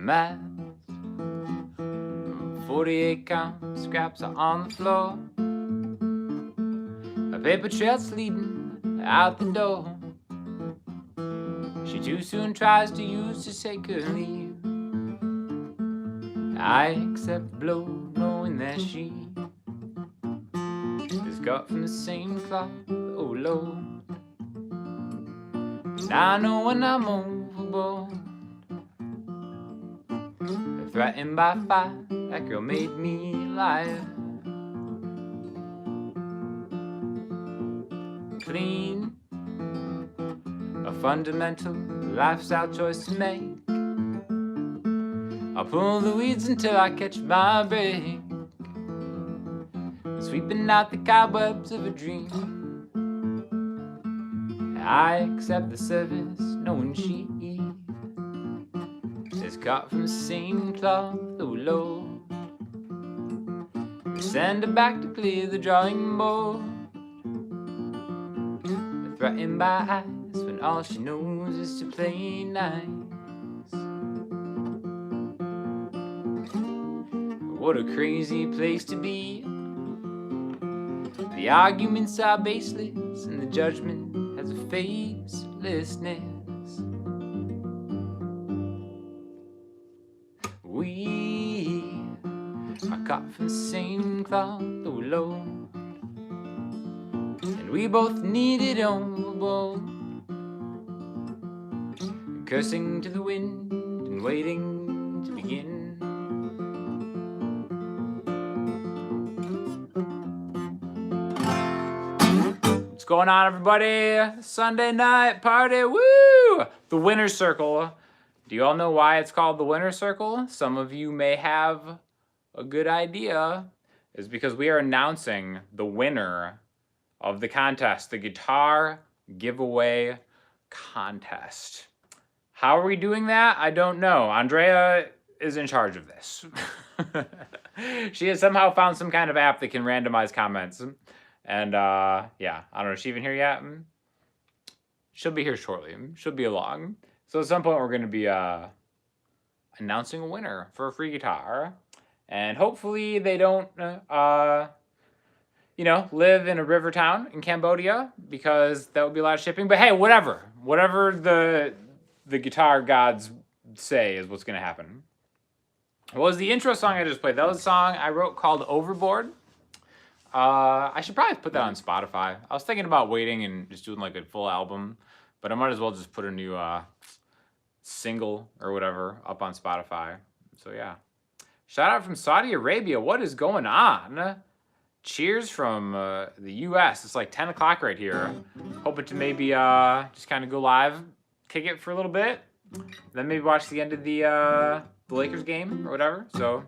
mast. 48 count scraps are on the floor. A paper trail's leading out the door. She too soon tries to use to take her leave. I accept the blow, knowing that she is cut from the same cloth, oh Lord. And I know when I'm overboard, threatened by fire, that girl made me alive. Clean, a fundamental lifestyle choice to make. I'll pull the weeds until I catch my break, sweeping out the cobwebs of a dream. I accept the service, knowing she is cut from the same cloth, oh Lord. Send her back to clear the drawing board, threatened by eyes when all she knows is to play nice. What a crazy place to be. The arguments are baseless and the judgment has a facelessness. We are cut from the same cloth, oh Lord, and we both need it overboard. Cursing to the wind and waiting to begin. What's going on, everybody? Sunday night party, woo! The Winner's Circle. Do you all know why it's called the Winner's Circle? Some of you may have a good idea. It's because we are announcing the winner of the contest, the guitar giveaway contest. How are we doing that? I don't know. Andrea is in charge of this. She has somehow found some kind of app that can randomize comments. And yeah, I don't know, is she even here yet? She'll be here shortly. She'll be along. So at some point we're going to be announcing a winner for a free guitar. And hopefully they don't, you know, live in a river town in Cambodia, because that would be a lot of shipping. But hey, whatever. Whatever the guitar gods say is what's going to happen. What was the intro song I just played? That was a song I wrote called Overboard. I should probably put that on Spotify. I was thinking about waiting and just doing like a full album, but I might as well just put a new single or whatever up on Spotify. So yeah. Shout out from Saudi Arabia. What is going on? Cheers from the US. It's like 10 o'clock right here. Hoping to maybe just kind of go live, kick it for a little bit, then maybe watch the end of the Lakers game or whatever. So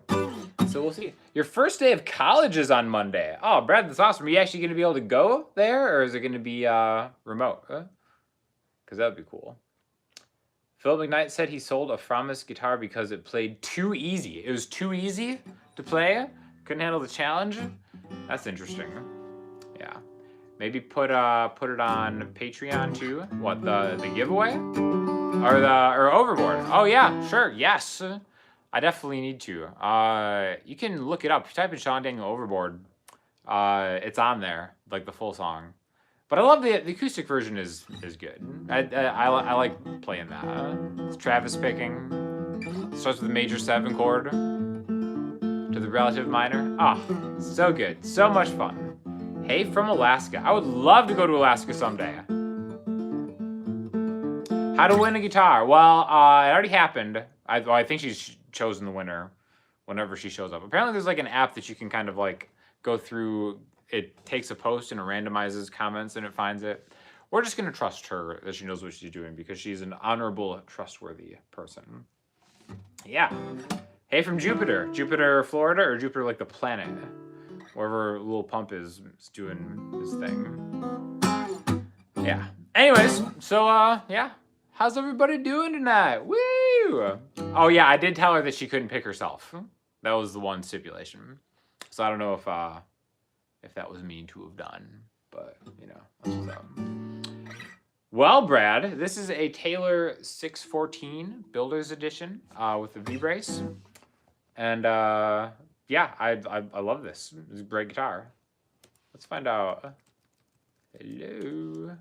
we'll see. Your first day of college is on Monday. Oh, Brad, that's awesome. Are you actually going to be able to go there, or is it going to be remote? Because that would be cool. Phil McKnight said he sold a Framus guitar because it played too easy. It was too easy to play. Couldn't handle the challenge. That's interesting. Yeah. Maybe put it on Patreon too. What, the giveaway? Or Overboard. Oh yeah, sure, yes. I definitely need to. You can look it up. If you type in Sean Daniel Overboard, it's on there, like the full song. But I love the acoustic version is good. I like playing that. It's Travis picking. Starts with a major 7 chord to the relative minor. Ah, so good. So much fun. Hey from Alaska. I would love to go to Alaska someday. How to win a guitar? Well, it already happened. I think she's chosen the winner whenever she shows up. Apparently there's like an app that you can kind of like go through. It takes a post and it randomizes comments and it finds it. We're just going to trust her that she knows what she's doing because she's an honorable, trustworthy person. Yeah. Hey from Jupiter. Jupiter, Florida, or Jupiter like the planet? Wherever Lil Pump is doing his thing. Yeah. Anyways, so yeah. How's everybody doing tonight? Woo! Oh yeah, I did tell her that she couldn't pick herself. That was the one stipulation. So I don't know if that was mean to have done, but you know, that's what's up. Well, Brad, this is a Taylor 614 Builder's Edition with the V-brace. And yeah, I love this. It's a great guitar. Let's find out. Hello.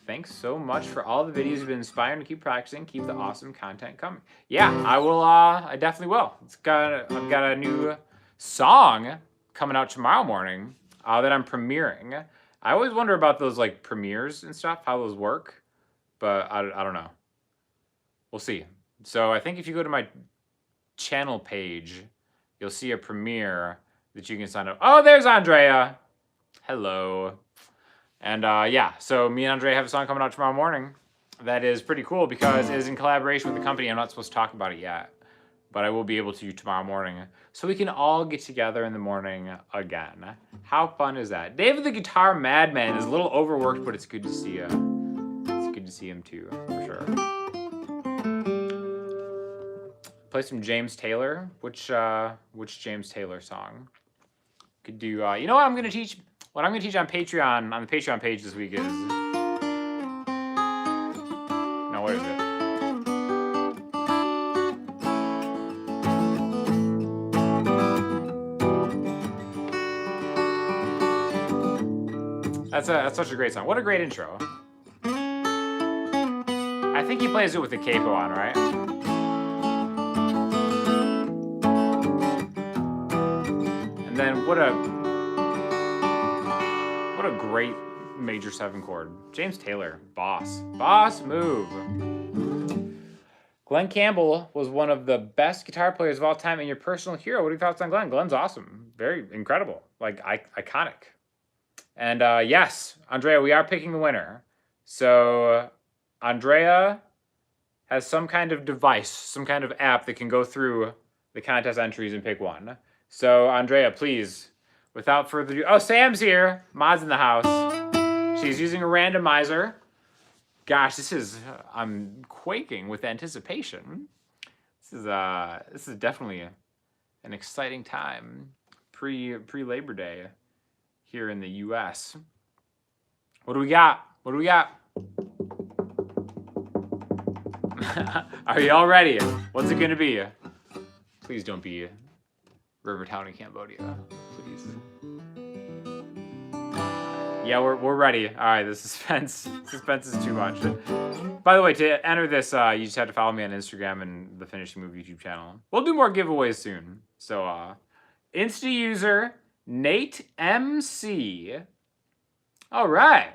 Thanks so much for all the videos. You've been inspiring to keep practicing. Keep the awesome content coming. Yeah, I will. I definitely will. I've got a new song coming out tomorrow morning that I'm premiering. I always wonder about those like premieres and stuff, how those work, but I don't know. We'll see. So I think if you go to my channel page, you'll see a premiere that you can sign up. Oh, there's Andrea. Hello. And yeah, so me and Andrea have a song coming out tomorrow morning that is pretty cool because it is in collaboration with the company. I'm not supposed to talk about it yet, but I will be able to tomorrow morning. So we can all get together in the morning again. How fun is that? David the Guitar Madman is a little overworked, but it's good to see you. It's good to see him too, for sure. Play some James Taylor. Which James Taylor song? Could do, you know what I'm gonna teach? What I'm gonna teach on Patreon, on the Patreon page this week is, no, what is it? That's such a great song. What a great intro. I think he plays it with the capo on, right? And then what a great major 7 chord. James Taylor, boss move. Glenn Campbell was one of the best guitar players of all time and your personal hero. What are your thoughts on Glenn? Glenn's awesome. Very incredible. Like, iconic. And yes, Andrea, we are picking the winner. So Andrea has some kind of device, some kind of app that can go through the contest entries and pick one. So Andrea, please, without further ado. Oh, Sam's here. Maud's in the house. She's using a randomizer. Gosh, I'm quaking with anticipation. This is definitely an exciting time pre-Labor Day here in the U.S. What do we got? What do we got? Are you all ready? What's it gonna be? Please don't be Rivertown in Cambodia, please. Yeah, we're ready. All right, the suspense is too much. By the way, to enter this, you just have to follow me on Instagram and the Finishing Move YouTube channel. We'll do more giveaways soon. So, Insta user Nate MC. All right.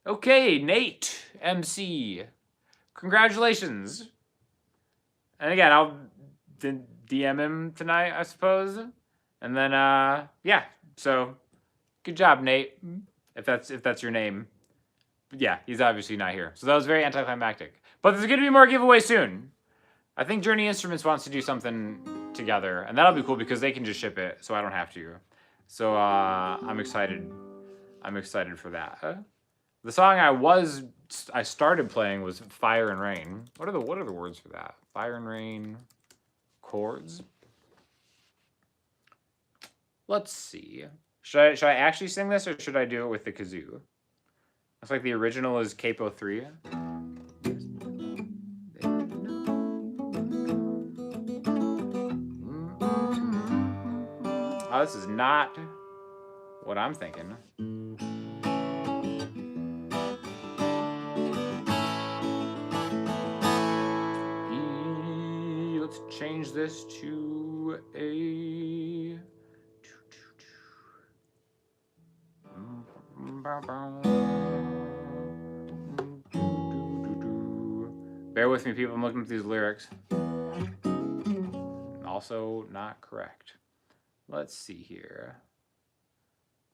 Okay, Nate MC. Congratulations. And again, I'll DM him tonight, I suppose. And then, yeah. So, good job, Nate. If that's your name. But yeah, he's obviously not here. So that was very anticlimactic. But there's going to be more giveaways soon. I think Journey Instruments wants to do something together. And that'll be cool because they can just ship it, so I don't have to. So, I'm excited. I'm excited for that. The song I started playing was Fire and Rain. What are the words for that? Fire and Rain chords. Let's see. Should I actually sing this or should I do it with the kazoo? Looks like the original is Capo 3. Oh, this is not what I'm thinking. Let's change this to a... Bear with me, people. I'm looking at these lyrics. Also not correct. Let's see here.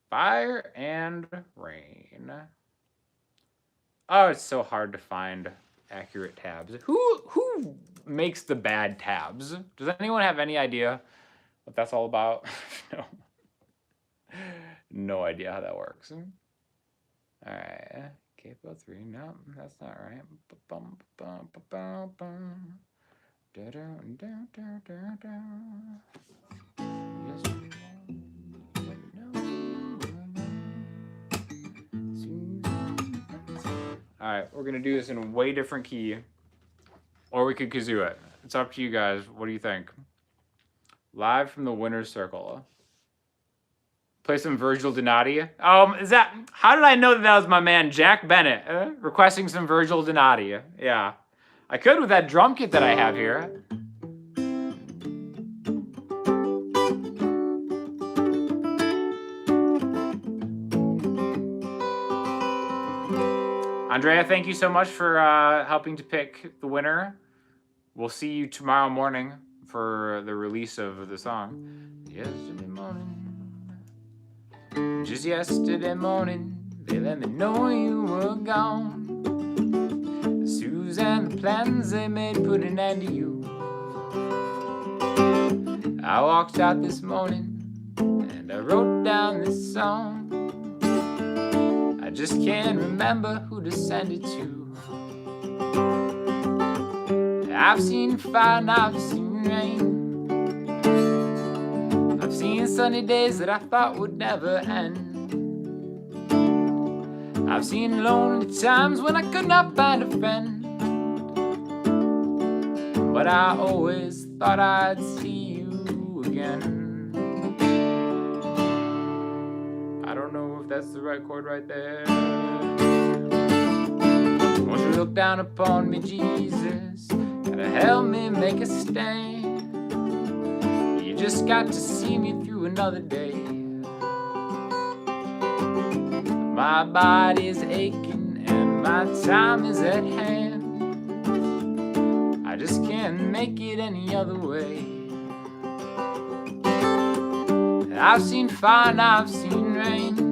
Fire and Rain. Oh, it's so hard to find accurate tabs. Who makes the bad tabs? Does anyone have any idea what that's all about? No. No idea how that works. All right. Capo 3. No, that's not right. All right, we're gonna do this in a way different key, or we could kazoo it. It's up to you guys. What do you think? Live from the winner's circle. Play some Virgil Donati. Is that? How did I know that was my man Jack Bennett requesting some Virgil Donati? Yeah, I could with that drum kit that I have here. Andrea, thank you so much for helping to pick the winner. We'll see you tomorrow morning for the release of the song. Yesterday morning, just yesterday morning, they let me know you were gone. Susan, the plans they made put an end to you. I walked out this morning and I wrote down this song. I just can't remember who to send it to. I've seen fire and I've seen rain. I've seen sunny days that I thought would never end. I've seen lonely times when I could not find a friend. But I always thought I'd see you again. I don't know if that's the right chord right there. Won't you look down upon me, Jesus? Gotta help me make a stand. You just got to see me through another day. My body's aching and my time is at hand. I just can't make it any other way. I've seen fire and I've seen rain.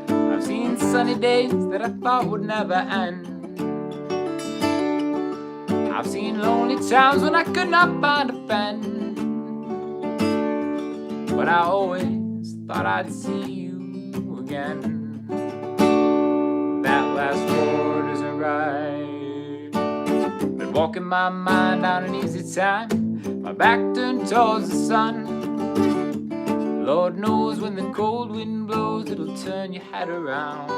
I've seen sunny days that I thought would never end. I've seen lonely times when I could not find a friend. But I always thought I'd see you again. That last chord isn't right. Been walking my mind down an easy time. My back turned towards the sun. Lord knows when the cold wind blows, it'll turn your head around.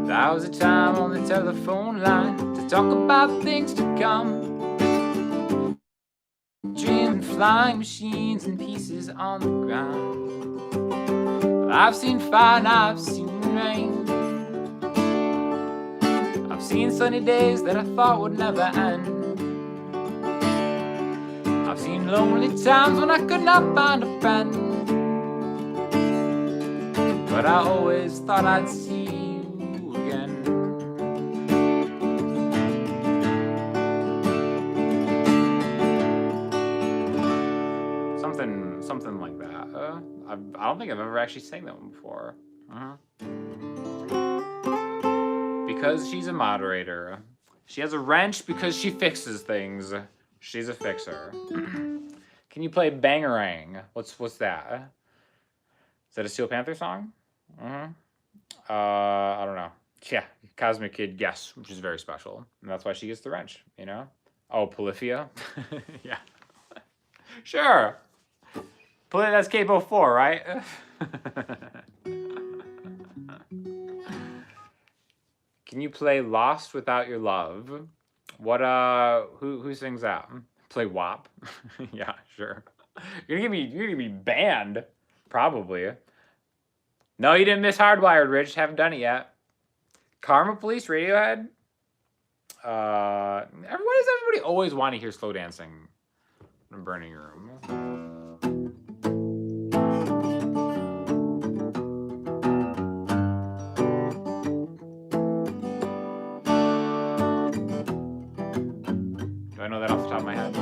There was a time on the telephone line to talk about things to come. Dreaming flying machines and pieces on the ground. I've seen fire and I've seen rain. I've seen sunny days that I thought would never end. I've seen lonely times when I could not find a friend. But I always thought I'd see you again. Something like that. I don't think I've ever actually sang that one before. Because she's a moderator. She has a wrench because she fixes things. She's a fixer. Can you play Bangarang? What's that? Is that a Steel Panther song? I don't know. Yeah, Cosmic Kid, yes, which is very special. And that's why she gets the wrench, you know? Oh, Polyphia? Yeah. Sure. That's Capo 4, right? Can you play Lost Without Your Love? What who sings that? Play WAP? Yeah, sure. You're gonna be banned, probably. No, you didn't miss Hardwired, Rich. Haven't done it yet. Karma Police, Radiohead. Why does everybody always want to hear slow dancing in a burning room? Do I know that off the top of my head?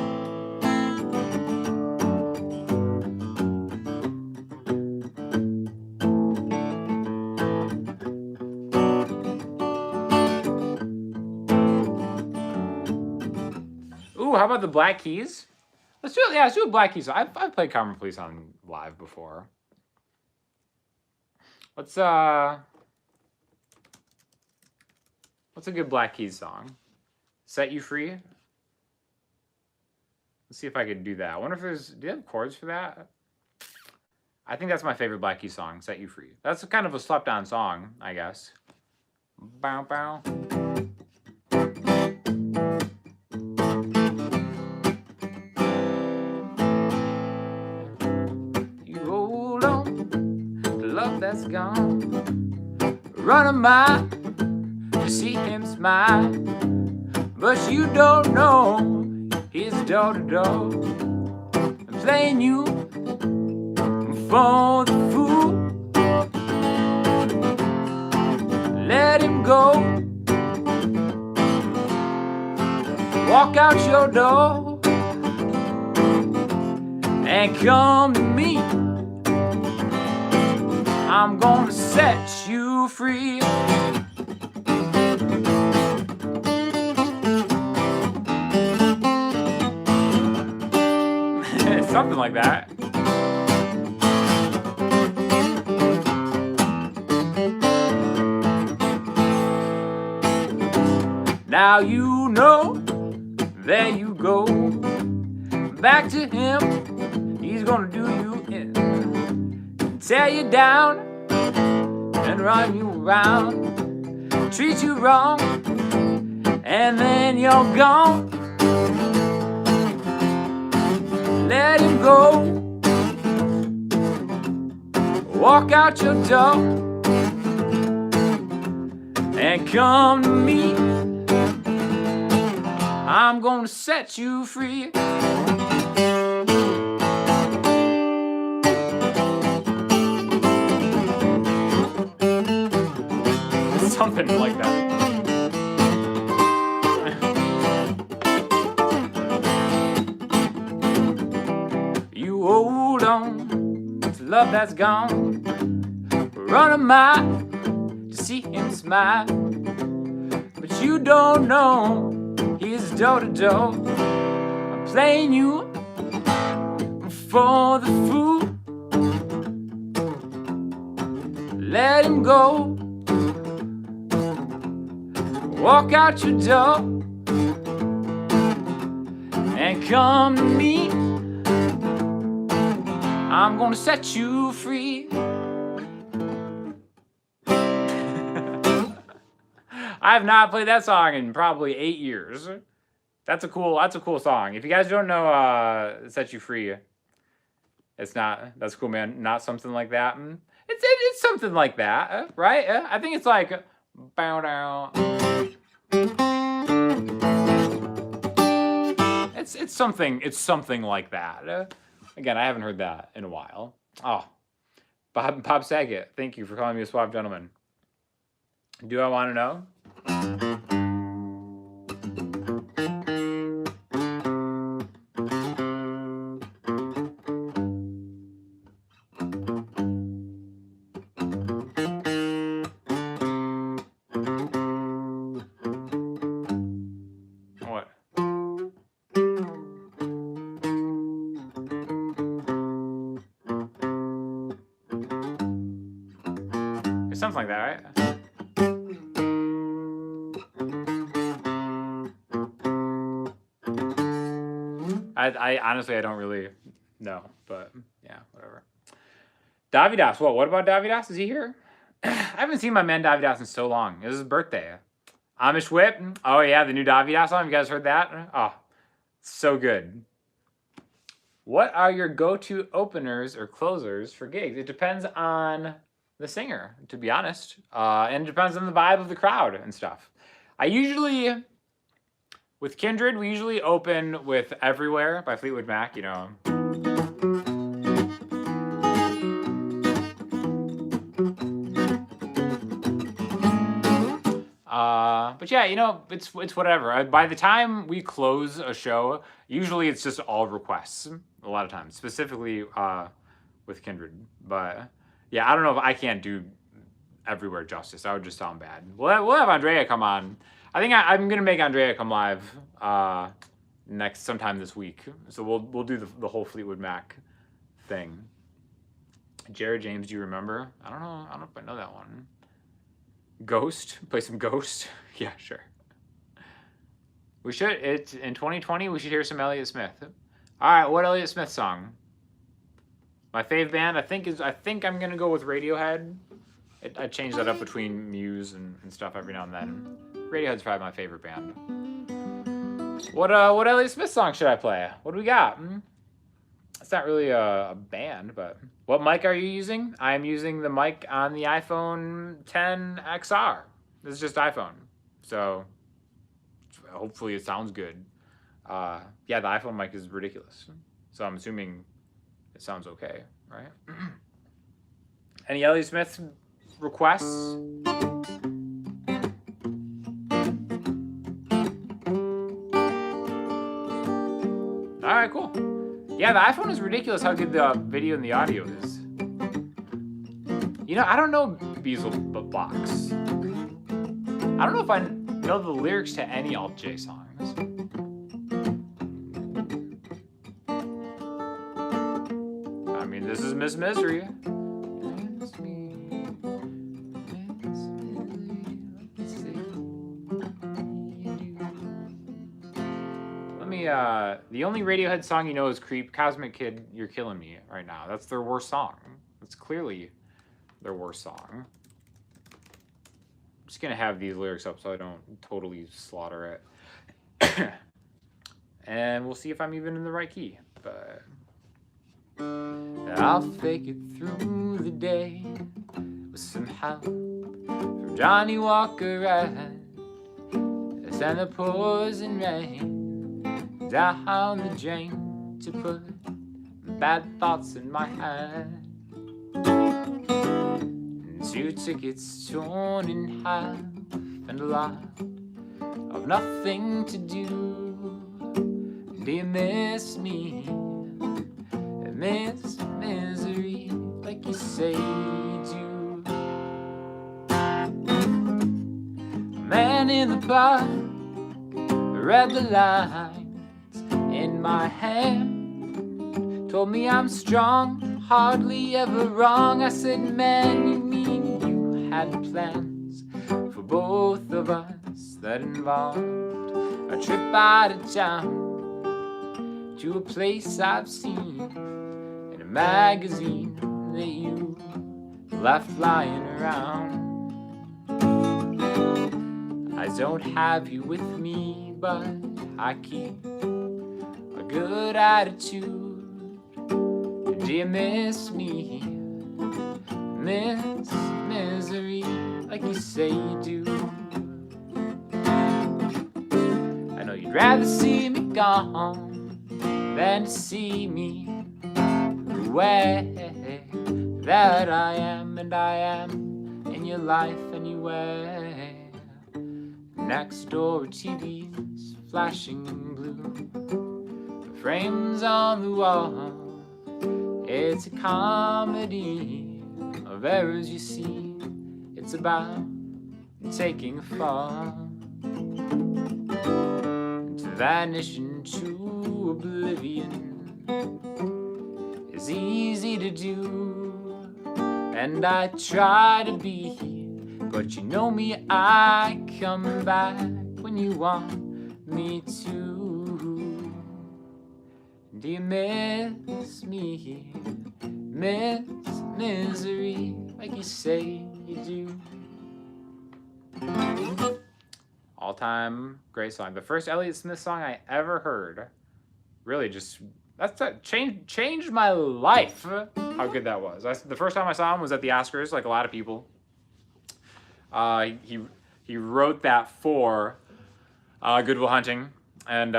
Ooh, how about the Black Keys? Let's do it. Yeah, let's do a Black Keys. I've played Karma Police on live before. What's a good Black Keys song? Set You Free? Let's see if I could do that. I wonder if do you have chords for that? I think that's my favorite Black Keys song, Set You Free. That's kind of a slept on song, I guess. Bow, bow. You hold on to love that's gone. Run a mile to see him smile, but you don't know he's door to door, playing you for the fool. Let him go. Walk out your door and come to me. I'm gonna set you free. Something like that. Now you know, there you go. Back to him, he's gonna do you in, tear you down and run you around, treat you wrong, and then you're gone. Let him go. Walk out your door and come to me. I'm gonna set you free. Something like that. You hold on to love that's gone. Run a mile to see him smile, but you don't know he's door to door. I'm playing you for the fool. Let him go. Walk out your door and come to me. I'm gonna set you free. I have not played that song in probably 8 years. That's a cool song. If you guys don't know Set You Free, it's not, that's cool, man. Not something like that. It's something like that, right? I think it's like bow down. It's something like that. Again, I haven't heard that in a while. Oh, Bob Saget, thank you for calling me a suave gentleman. Do I want to know? What? It's something like that, right? I honestly, I don't really know, but yeah, whatever. Davidas, what about Davidas? Is he here? I haven't seen my man Davidas in so long. It was his birthday. Amish Whip. Oh yeah, the new Davidas song. You guys heard that? Oh, so good. What are your go-to openers or closers for gigs? It depends on the singer, to be honest. And it depends on the vibe of the crowd and stuff. With Kindred, we usually open with Everywhere by Fleetwood Mac, you know. But yeah, you know, it's whatever. By the time we close a show, usually it's just all requests, a lot of times, specifically with Kindred. But yeah, I don't know if I can't do Everywhere justice. That would just sound bad. We'll have Andrea come on. I think I'm gonna make Andrea come live sometime this week. So we'll do the whole Fleetwood Mac thing. Jared James, do you remember? I don't know if I know that one. Ghost, play some Ghost. Yeah, sure. We should. It's in 2020. We should hear some Elliott Smith. All right, what Elliott Smith song? My fave band, I think I'm gonna go with Radiohead. I change that up between Muse and stuff every now and then. Radiohead's probably my favorite band. What Elliott Smith song should I play? What do we got? It's not really a band, but what mic are you using? I'm using the mic on the iPhone X XR. This is just iPhone, so hopefully it sounds good. Yeah, the iPhone mic is ridiculous, so I'm assuming it sounds okay, right? Any Elliott Smith requests? All right, cool. Yeah, the iPhone is ridiculous how good the video and the audio is. You know, I don't know Beatles. I don't know if I know the lyrics to any Alt J songs. I mean, this is Miss Misery. The only Radiohead song you know is Creep. Cosmic Kid, You're Killing Me right now. That's their worst song. That's clearly their worst song. I'm just going to have these lyrics up so I don't totally slaughter it. And we'll see if I'm even in the right key. But I'll fake it through the day with some help from Johnny Walker Red. Send the pouring rain down the drain to put bad thoughts in my head. And 2 tickets torn in half and a lot of nothing to do. Do you miss me? Miss misery like you say you do. A man in the park read the line in my hand, told me I'm strong, hardly ever wrong. I said, man, you mean you had plans for both of us that involved a trip out of town to a place I've seen in a magazine that you left lying around. I don't have you with me, but I keep good attitude. Do you miss me? Miss misery like you say you do. I know you'd rather see me gone than to see me the way that I am, and I am in your life anyway. Next door TV's flashing blue, frames on the wall. It's a comedy of errors you see. It's about taking a fall, to vanish into oblivion is easy to do, and I try to be, but you know me, I come back when you want me to. Do you miss me? Miss misery like you say you do. All-time great song. The first Elliott Smith song I ever heard. Really just, changed my life. How good that was. The first time I saw him was at the Oscars, like a lot of people. He wrote that for Good Will Hunting and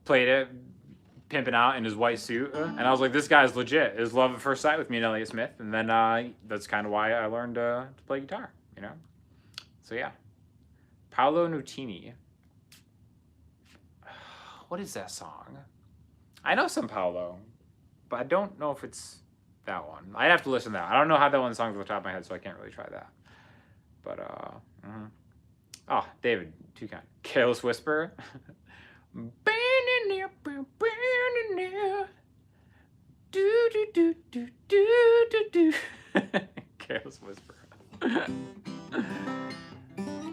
played it, pimping out in his white suit. And I was like, this guy's legit. It was love at first sight with me and Elliott Smith. And then that's kind of why I learned to play guitar, you know? So yeah. Paolo Nutini. What is that song? I know some Paolo, but I don't know if it's that one. I'd have to listen to that. I don't know how that one song's off the top of my head, so I can't really try that. But, oh, David, too kind. Careless Whisper. Careless Whisper.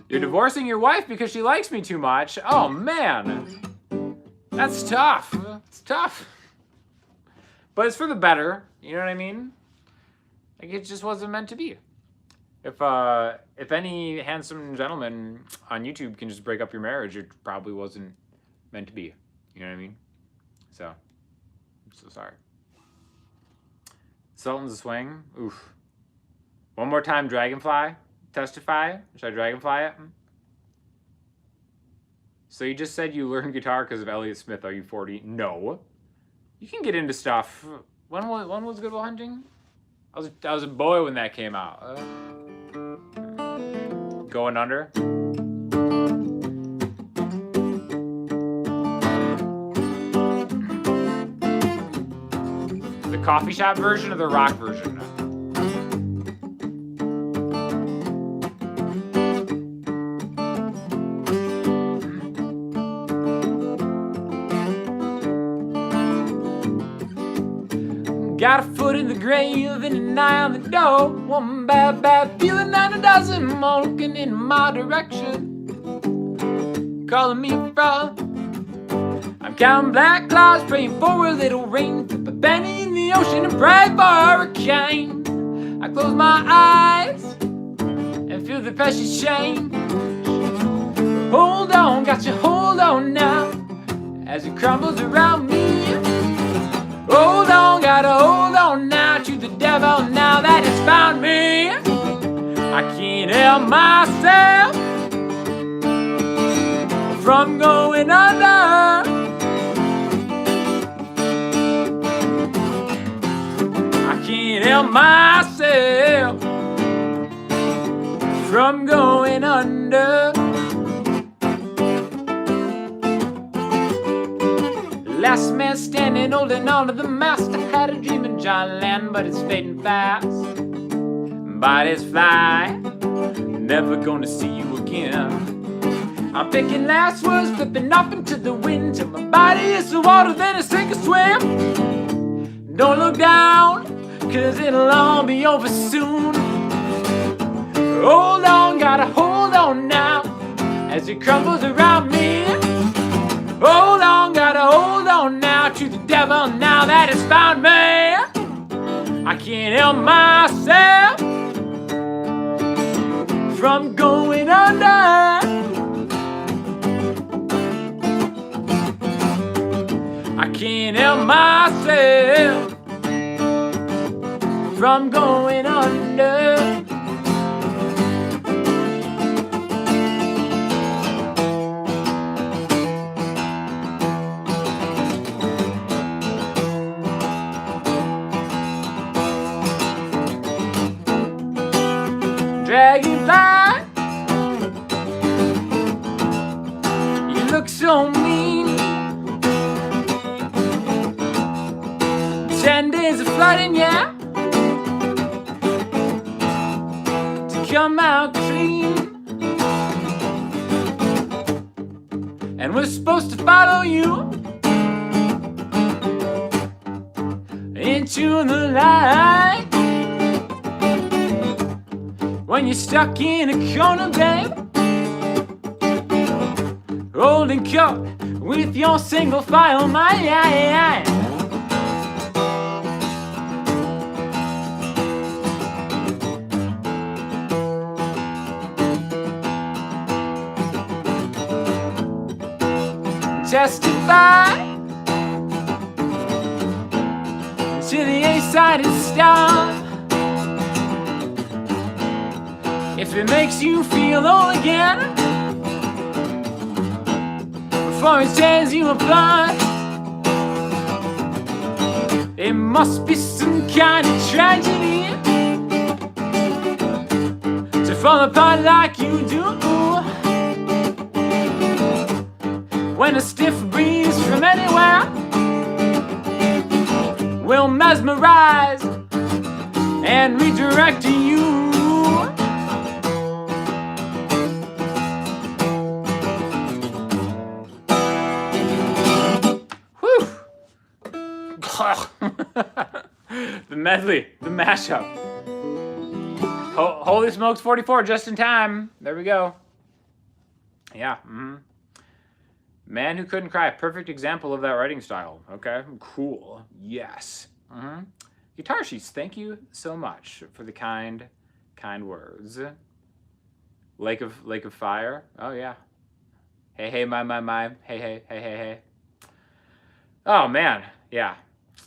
You're divorcing your wife because she likes me too much. Oh, man. That's tough. It's tough. But it's for the better. You know what I mean? Like, it just wasn't meant to be. If any handsome gentleman on YouTube can just break up your marriage, it probably wasn't meant to be. You know what I mean? So, I'm so sorry. Sultan's a swing. Oof. One more time, Dragonfly. Testify. Should I Dragonfly it? So you just said you learned guitar because of Elliott Smith. Are you 40? No. You can get into stuff. When was Good Will Hunting? I was a boy when that came out. Going Under. The coffee shop version or the rock version? Got a foot in the grave and an eye on the door. One bad feeling and a dozen more looking in my direction, calling me a fraud. I'm counting black clouds, praying for a little rain, flip a penny in the ocean and pray for a hurricane. I close my eyes and feel the precious change. Hold on, got you, hold on now, as it crumbles around me. Hold on, gotta hold on now to the devil now that it's found me. I can't help myself from going under. I can't help myself from going under. Last man standing, holding on to the mast. I had a dream in John Land, but it's fading fast. Bodies fly, never gonna see you again. I'm picking last words, flipping off into the wind, till my body hits the water, then I sink or swim. Don't look down, cause it'll all be over soon. Hold on, gotta hold on now, as it crumbles around me. Hold on, gotta hold on now to the devil now that it's found me. I can't help myself from going under. I can't help myself from going under. Dragonfly, you look so mean. 10 days of flooding, yeah, to come out clean. And we're supposed to follow you into the light. When you're stuck in a corner, babe, holding court with your single file, my eye. Testify to the A-sided star. If it makes you feel whole again, before it tears you apart, it must be some kind of tragedy to fall apart like you do. When a stiff breeze from anywhere will mesmerize and redirect you. The medley, the mashup. Holy smokes, 44, just in time. There we go. Yeah. Man Who Couldn't Cry, perfect example of that writing style. Okay, cool. Yes. Guitar Sheets, thank you so much for the kind Kind words. Lake of Fire. Oh yeah. Hey hey my. Hey hey hey hey hey. Oh man, yeah.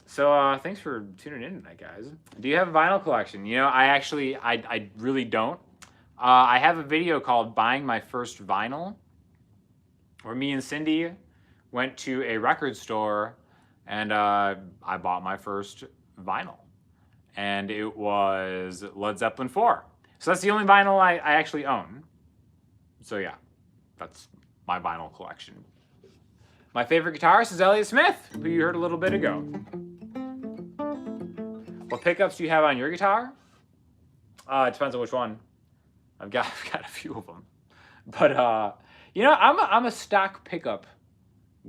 So thanks for tuning in tonight, guys. Do you have a vinyl collection? You know, I really don't. I have a video called "Buying My First Vinyl," where me and Cindy went to a record store, and I bought my first vinyl, and it was Led Zeppelin 4. So that's the only vinyl I actually own. So yeah, that's my vinyl collection. My favorite guitarist is Elliott Smith, who you heard a little bit ago. What pickups do you have on your guitar? It depends on which one. I've got a few of them, but you know, I'm a stock pickup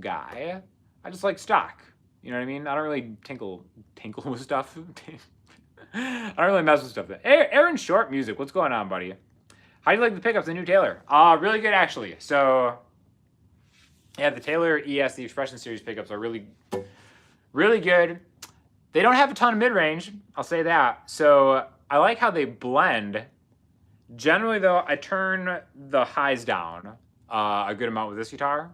guy. I just like stock. You know what I mean? I don't really tinkle with stuff. I don't really mess with stuff. Aaron Short Music, what's going on, buddy? How do you like the pickups, the new Taylor? Really good, actually. So, yeah, the Taylor ES, the Expression Series pickups are really, really good. They don't have a ton of mid-range, I'll say that. So, I like how they blend. Generally, though, I turn the highs down a good amount with this guitar,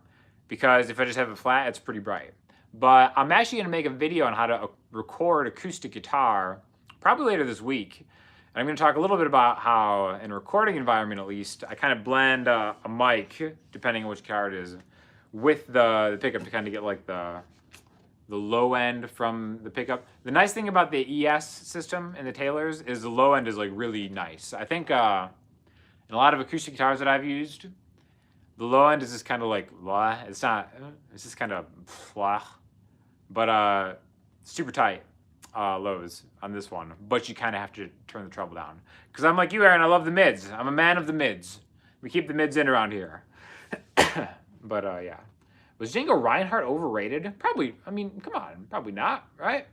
because if I just have it flat, it's pretty bright. But I'm actually going to make a video on how to record acoustic guitar probably later this week. And I'm going to talk a little bit about how, in a recording environment at least, I kind of blend a mic, depending on which guitar it is, with the pickup to kind of get like the low end from the pickup. The nice thing about the ES system and the Taylors is the low end is like really nice. I think in a lot of acoustic guitars that I've used, the low end is just kind of like blah. It's just kind of blah. But super tight lows on this one. But you kind of have to turn the treble down. Because I'm like you, Aaron, I love the mids. I'm a man of the mids. We keep the mids in around here. But yeah. Was Django Reinhardt overrated? Probably. I mean, come on. Probably not, right?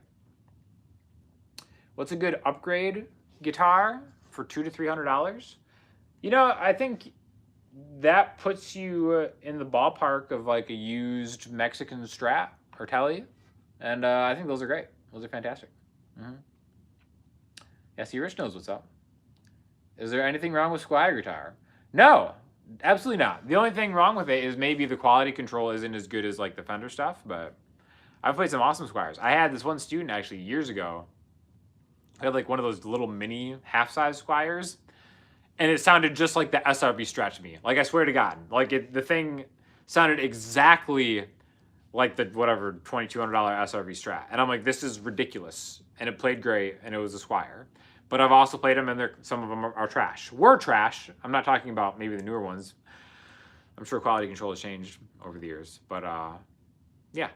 What's a good upgrade guitar for $200 to $300? You know, I think that puts you in the ballpark of like a used Mexican Strat or Tele. And I think those are great. Those are fantastic. Mm-hmm. Yeah, see, Rich knows what's up. Is there anything wrong with Squire guitar? No, absolutely not. The only thing wrong with it is maybe the quality control isn't as good as like the Fender stuff, but I've played some awesome Squires. I had this one student actually years ago who had like one of those little mini half-size Squires, and it sounded just like the SRB Strat to me. Like, I swear to God. Like, the thing sounded exactly like the whatever $2,200 SRB Strat. And I'm like, this is ridiculous. And it played great, and it was a Squire. But I've also played them, and some of them are trash. Were trash. I'm not talking about maybe the newer ones. I'm sure quality control has changed over the years. But yeah,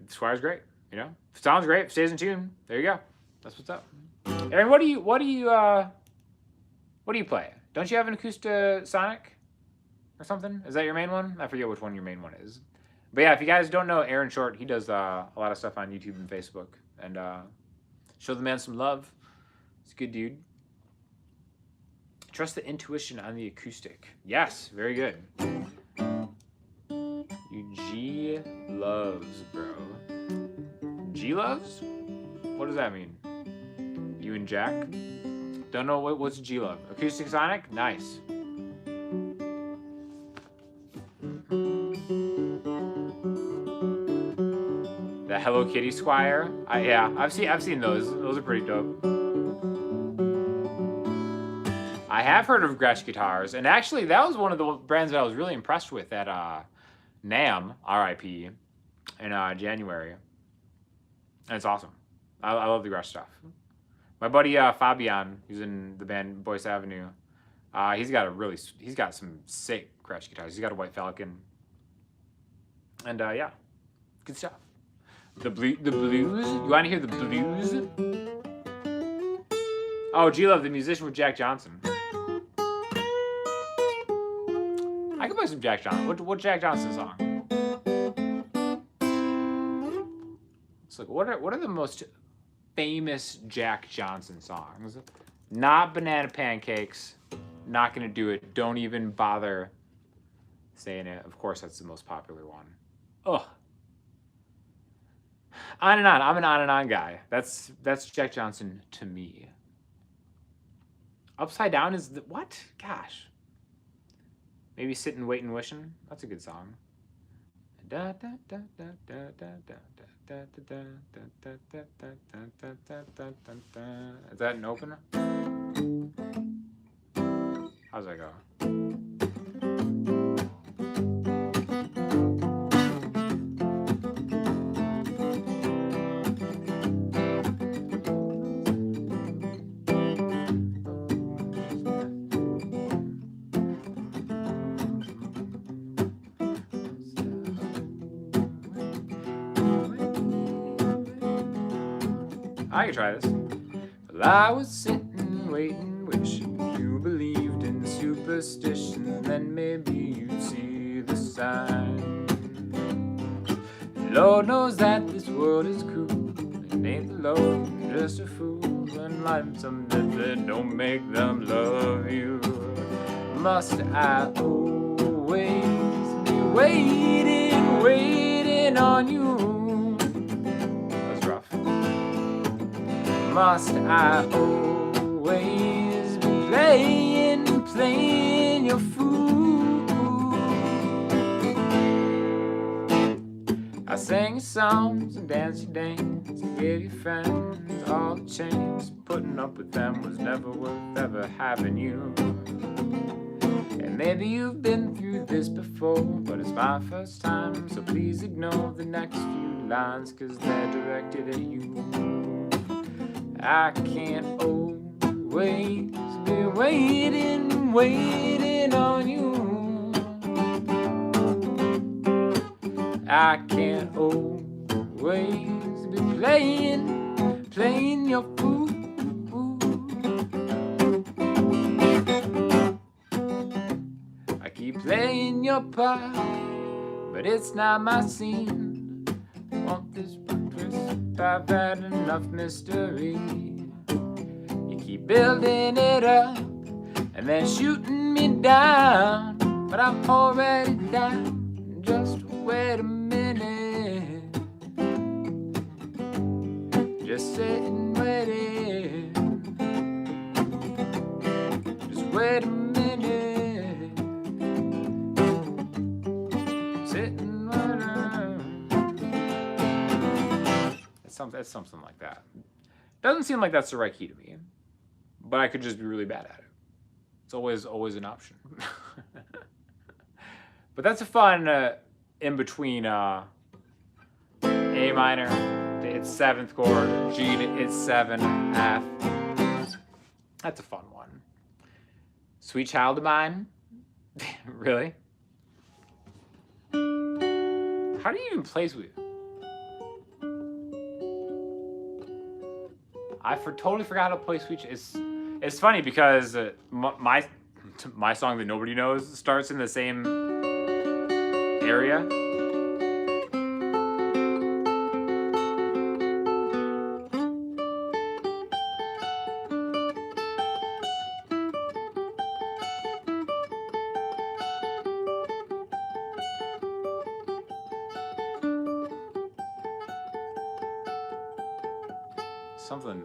Squire's great. You know, if it sounds great, stays in tune. There you go. That's what's up. Aaron, what do you play? Don't you have an Acoustasonic or something? Is that your main one? I forget which one your main one is. But yeah, if you guys don't know Aaron Short, he does a lot of stuff on YouTube and Facebook. And show the man some love. He's a good dude. Trust the intuition on the acoustic. Yes, very good. You G-loves, bro. G-loves? What does that mean? You and Jack? Don't know what's G-love. Acoustic Sonic? Nice. The Hello Kitty Squire? Yeah, I've seen those. Those are pretty dope. I have heard of Gretsch guitars, and actually that was one of the brands that I was really impressed with at NAMM, RIP, in January. And it's awesome. I love the Gretsch stuff. My buddy Fabian, who's in the band Boyce Avenue, he's got some sick Gretsch guitars. He's got a White Falcon, and yeah, good stuff. The blues. You want to hear the blues? Oh, G-Love, the musician with Jack Johnson. I can play some Jack Johnson. What Jack Johnson song? It's like what are the most famous Jack Johnson songs? Not Banana Pancakes. Not gonna do it. Don't even bother saying it. Of course, that's the most popular one. Ugh. On and on. I'm an on and on guy. That's Jack Johnson to me. Upside Down is the what? Gosh. Maybe Sittin', Waitin', Wishin'. That's a good song. Is that an opener? How's that go? I can try this. Well, I was sitting, waiting, wishing you believed in superstition, then maybe you'd see the sign. Lord knows that this world is cruel, and ain't the Lord just a fool, and life's something that don't make them love you. Must I always be waiting, waiting on you? Must I always be playing your fool? I sang your songs and danced your dance and gave your friends all the chance. Putting up with them was never worth ever having you. And maybe you've been through this before, but it's my first time, so please ignore the next few lines, 'cause they're directed at you. I can't always be waiting, waiting on you. I can't always be playing your fool. I keep playing your part, but it's not my scene. Want this I've had enough mystery. You keep building it up and then shooting me down, but I'm already down. Just wait a minute. Just sitting waiting. Just wait a minute. Sitting waiting. It's something like that. Doesn't seem like that's the right key to me, but I could just be really bad at it. It's always an option. But that's a fun in between A minor to its 7th chord, G to its 7, F. That's a fun one. Sweet Child of Mine. Really? How do you even play Sweet? I totally forgot how to play Sweet. It's funny because my song that nobody knows starts in the same area.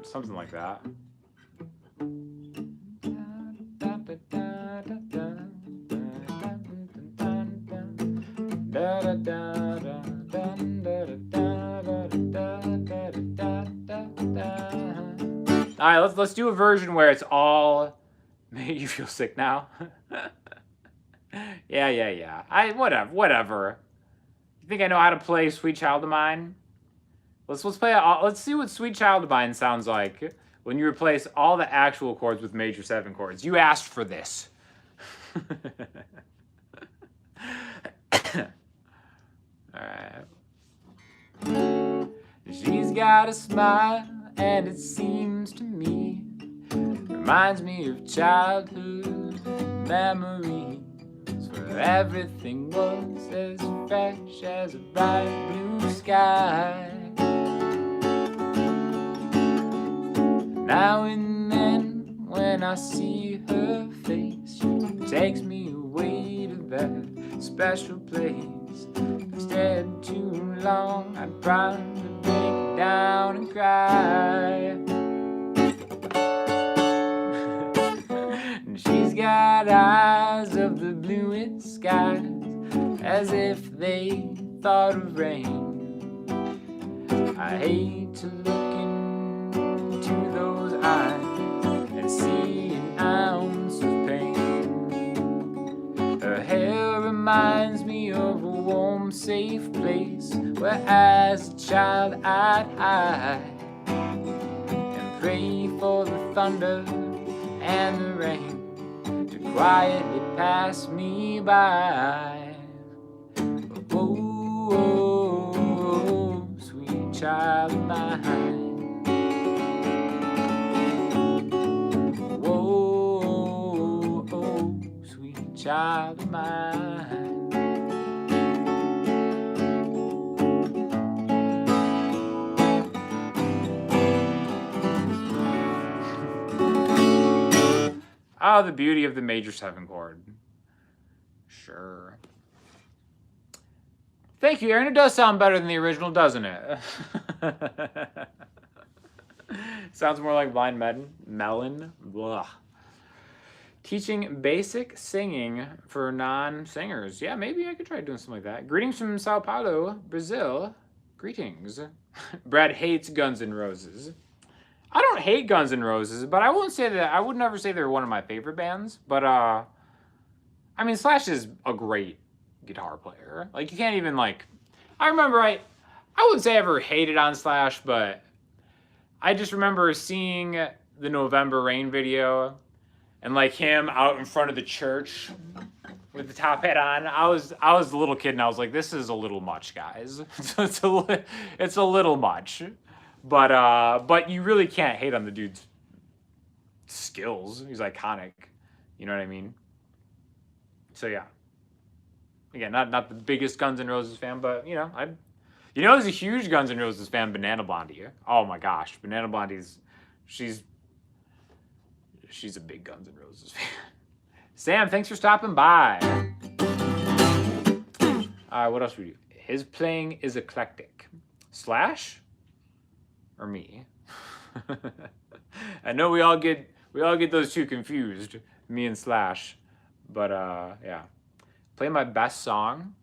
Something like that. All right, let's do a version where it's all make you feel sick now. Yeah. Whatever. You think I know how to play Sweet Child of Mine? Let's play. Let's see what Sweet Child of Mine sounds like when you replace all the actual chords with major 7 chords. You asked for this. All right. She's got a smile, and it seems to me reminds me of childhood memories, where everything was as fresh as a bright blue sky. Now and then, when I see her face, she takes me away to that special place. Instead, too long, I'd probably break down and cry. bright eyes of the bluest skies, as if they thought of rain. I hate to look into those eyes and see an ounce of pain. Her hair reminds me of a warm, safe place where as a child I'd hide and pray for the thunder and the rain to quietly pass me by. Oh, oh, oh, sweet child of mine. Oh, oh, sweet child of mine. Oh, the beauty of the major 7 chord. Sure. Thank you, Aaron. It does sound better than the original, doesn't it? Sounds more like Blind Melon. Blah. Teaching basic singing for non-singers. Yeah, maybe I could try doing something like that. Greetings from Sao Paulo, Brazil. Greetings. Brad hates Guns N' Roses. I don't hate Guns N' Roses, but I wouldn't say that. I would never say they're one of my favorite bands. But I mean, Slash is a great guitar player. Like, you can't even like. I remember I wouldn't say I ever hated on Slash, but I just remember seeing the November Rain video and like him out in front of the church with the top hat on. I was a little kid and I was like, this is a little much, guys. It's a little much. But you really can't hate on the dude's skills. He's iconic. You know what I mean? So yeah. Again, not the biggest Guns N' Roses fan, but you know, who's a huge Guns N' Roses fan? Banana Blondie. Oh my gosh, Banana Blondie's she's a big Guns N' Roses fan. Sam, thanks for stopping by. What else we do? His playing is eclectic. Slash? Or me? I know we all get those two confused, me and Slash. But yeah. Play my best song.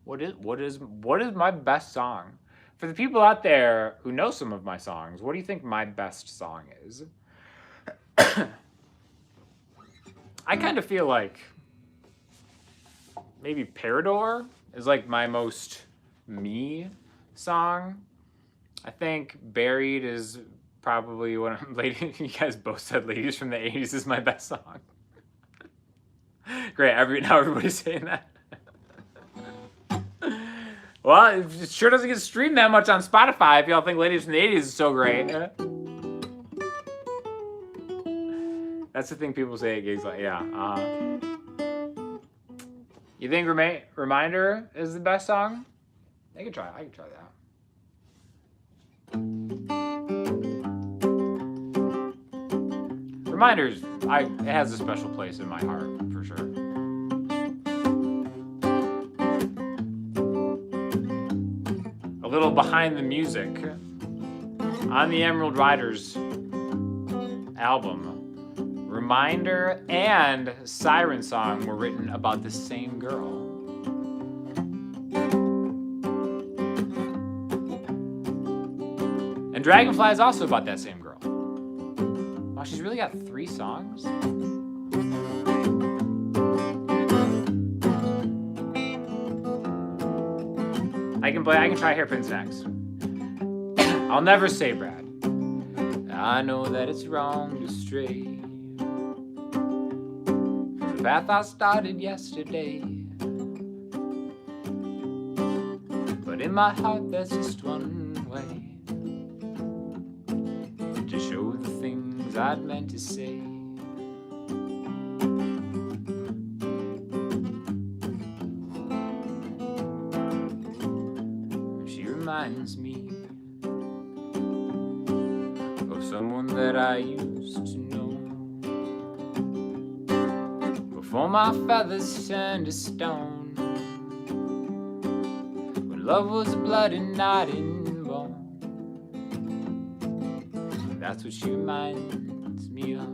What is my best song? For the people out there who know some of my songs, what do you think my best song is? I kind of feel like maybe Parador is like my most me song. I think Buried is probably one of ladies. You guys both said Ladies from the 80s is my best song. Great, now everybody's saying that. Well, it sure doesn't get streamed that much on Spotify if y'all think Ladies from the 80s is so great. That's the thing people say at gigs, like, yeah. You think Reminder is the best song? I could try that. Reminders, it has a special place in my heart, for sure. A little behind the music. On the Emeryld Ryders album, Reminder and Siren Song were written about the same girl. And Dragonfly is also about that same girl. Wow, she's really got 3 songs? I can try Hairpins next. I'll never say Brad. I know that it's wrong to stray from the path I started yesterday. But in my heart there's just one way to show the things I'd meant to say. She reminds me of someone that I used to know before my feathers turned to stone, when love was blood and not in bone. That's what she reminds me of.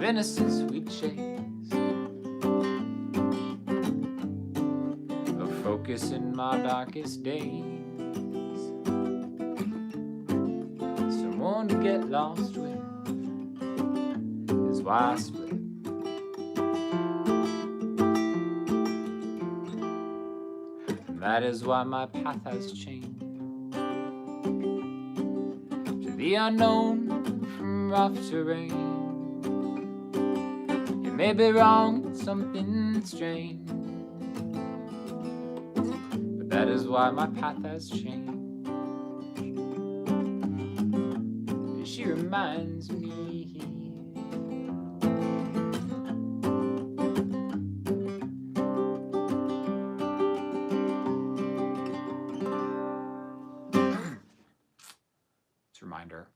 of innocence we'd chase, of focus in my darkest days, someone to get lost with is why I split. And that is why my path has changed to the unknown from rough terrain. It may be wrong, something strange, but that is why my path has changed. She reminds me. Reminder.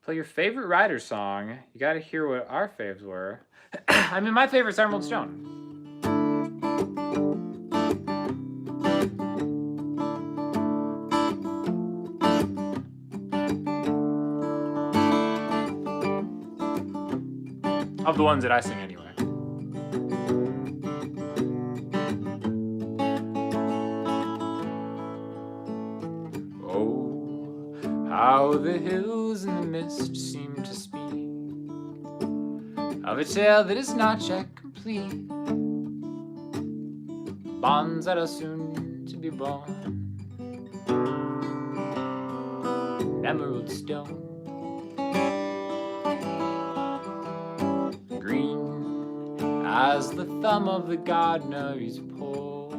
Play your favorite Ryders song. You gotta hear what our faves were. I mean, my favorite's Emeryld Stone. Of the ones that I sing anyway. How the hills in the mist seem to speak of a tale that is not yet complete. Bonds that are soon to be born. Emeryld stone. Green as the thumb of the gardener is poor,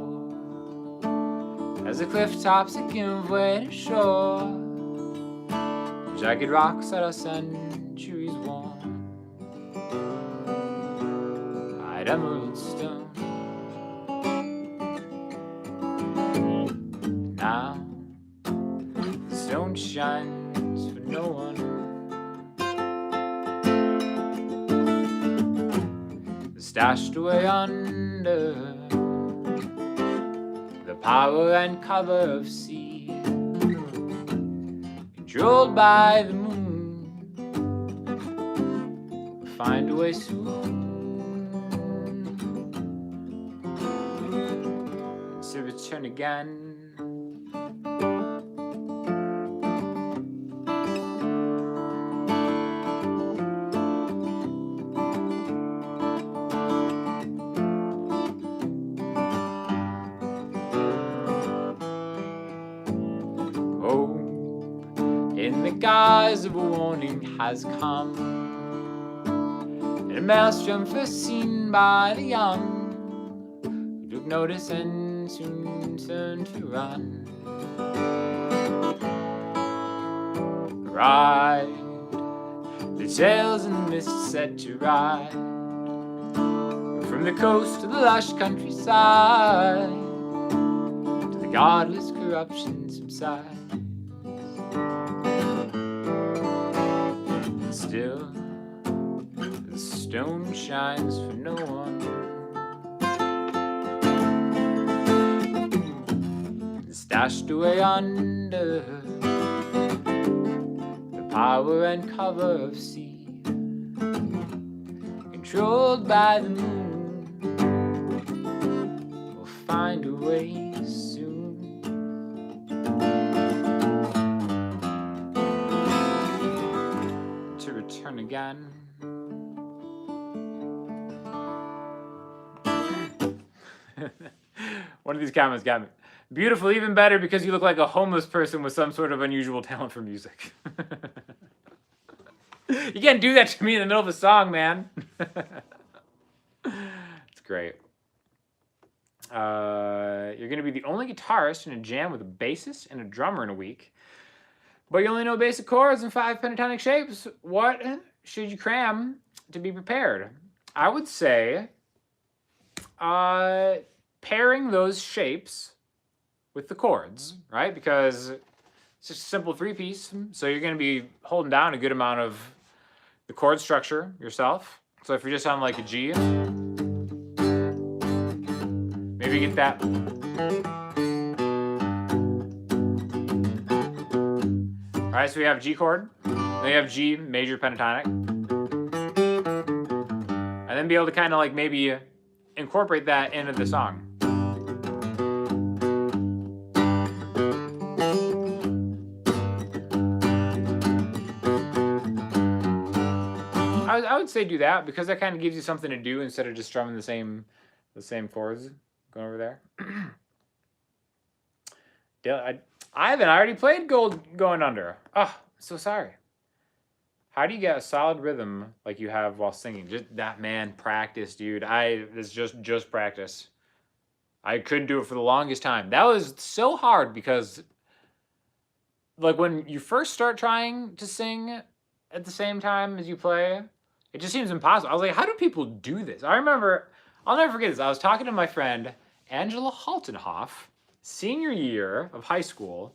as the cliff tops that give way to shore. Jagged rocks that are centuries worn. I'd Emeryld stone. Now the stone shines for no one. Stashed away under the power and cover of sea. Controlled by the moon, we'll find a way soon to return again. In the guise of a warning has come, in a maelstrom first seen by the young, who took notice and soon turned to run. Ride, the sails in the mist set to ride, from the coast to the lush countryside, to the godless corruption subside. Still, the stone shines for no one. Stashed away under the power and cover of sea, controlled by the moon, we'll find a way soon to return again. One of these comments got me. Beautiful, even better because you look like a homeless person with some sort of unusual talent for music. You can't do that to me in the middle of a song, man. It's great. You're going to be the only guitarist in a jam with a bassist and a drummer in a week, but you only know basic chords and 5 pentatonic shapes. What should you cram to be prepared? I would say pairing those shapes with the chords, right? Because it's just a simple 3-piece, so you're going to be holding down a good amount of the chord structure yourself. So if you're just on like a G, maybe get that. All right, so we have G chord, then we have G major pentatonic, And then be able to kind of like maybe incorporate that into the song. I would say do that, because that kind of gives you something to do instead of just strumming the same chords going over there. Ivan, I already played Going Under. Oh, so sorry. How do you get a solid rhythm like you have while singing? Just that, man, practice, dude. It's just practice. I couldn't do it for the longest time. That was so hard because, like, when you first start trying to sing at the same time as you play, it just seems impossible. I was like, how do people do this? I remember, I'll never forget this. I was talking to my friend Angela Haltenhoff, senior year of high school,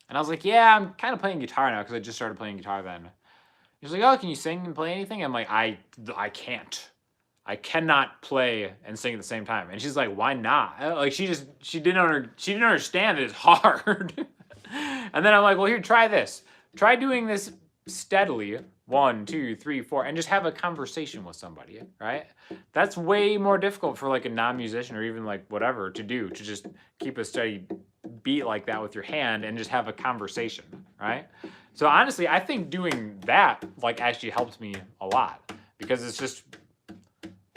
and I was like, yeah, I'm kind of playing guitar now because I just started playing guitar then. She's like, oh, can you sing and play anything? I'm like, I can't. I cannot play and sing at the same time. And she's like, why not? Like, she didn't understand that it's hard. And then I'm like, well, here, try this. Try doing this steadily, 1, 2, 3, 4, and just have a conversation with somebody, right? That's way more difficult for like a non-musician or even like whatever to do, to just keep a steady beat like that with your hand and just have a conversation, right? So honestly, I think doing that like actually helps me a lot, because it's just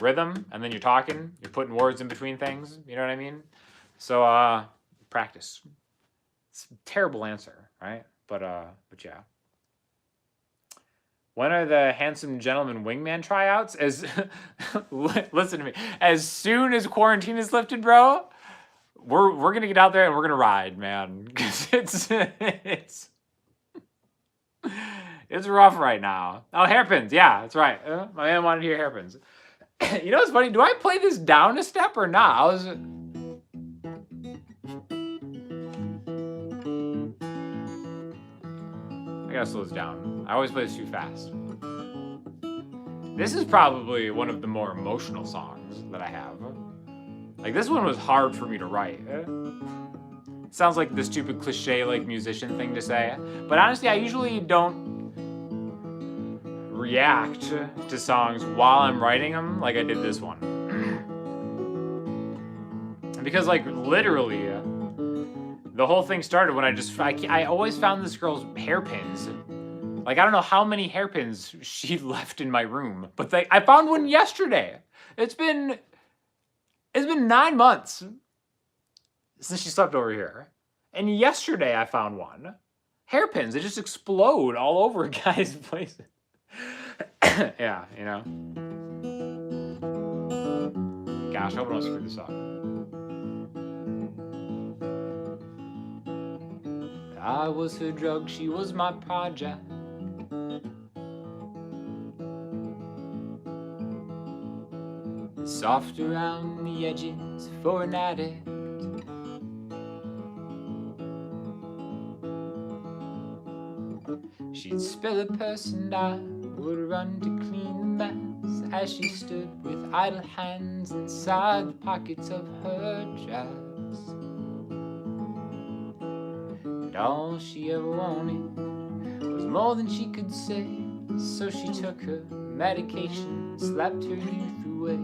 rhythm, and then you're talking, you're putting words in between things, you know what I mean? So practice. It's a terrible answer, right? But yeah. When are the Handsome Gentleman Wingman tryouts? Listen to me. As soon as quarantine is lifted, bro, we're gonna get out there and we're gonna ride, man. Cause it's rough right now. Oh, Hairpins, yeah, that's right. My man wanted to hear Hairpins. You know what's funny? Do I play this down a step or not? I gotta slow this down. I always play this too fast. This is probably one of the more emotional songs that I have. Like, this one was hard for me to write. Sounds like the stupid cliche, like, musician thing to say. But honestly, I usually don't react to songs while I'm writing them like I did this one. Because, like, literally, the whole thing started when I always found this girl's hairpins. Like, I don't know how many hairpins she left in my room, but I found one yesterday. It's been 9 months since she slept over here. And yesterday I found one. Hairpins, they just explode all over guys' places. Yeah, you know. Gosh, I hope I don't screw this up. I was her drug, she was my project. Soft around the edges for an addict. She'd spill a purse and I would run to clean the mess as she stood with idle hands inside the pockets of her dress. And all she ever wanted was more than she could say, so she took her medication, slept her youth away.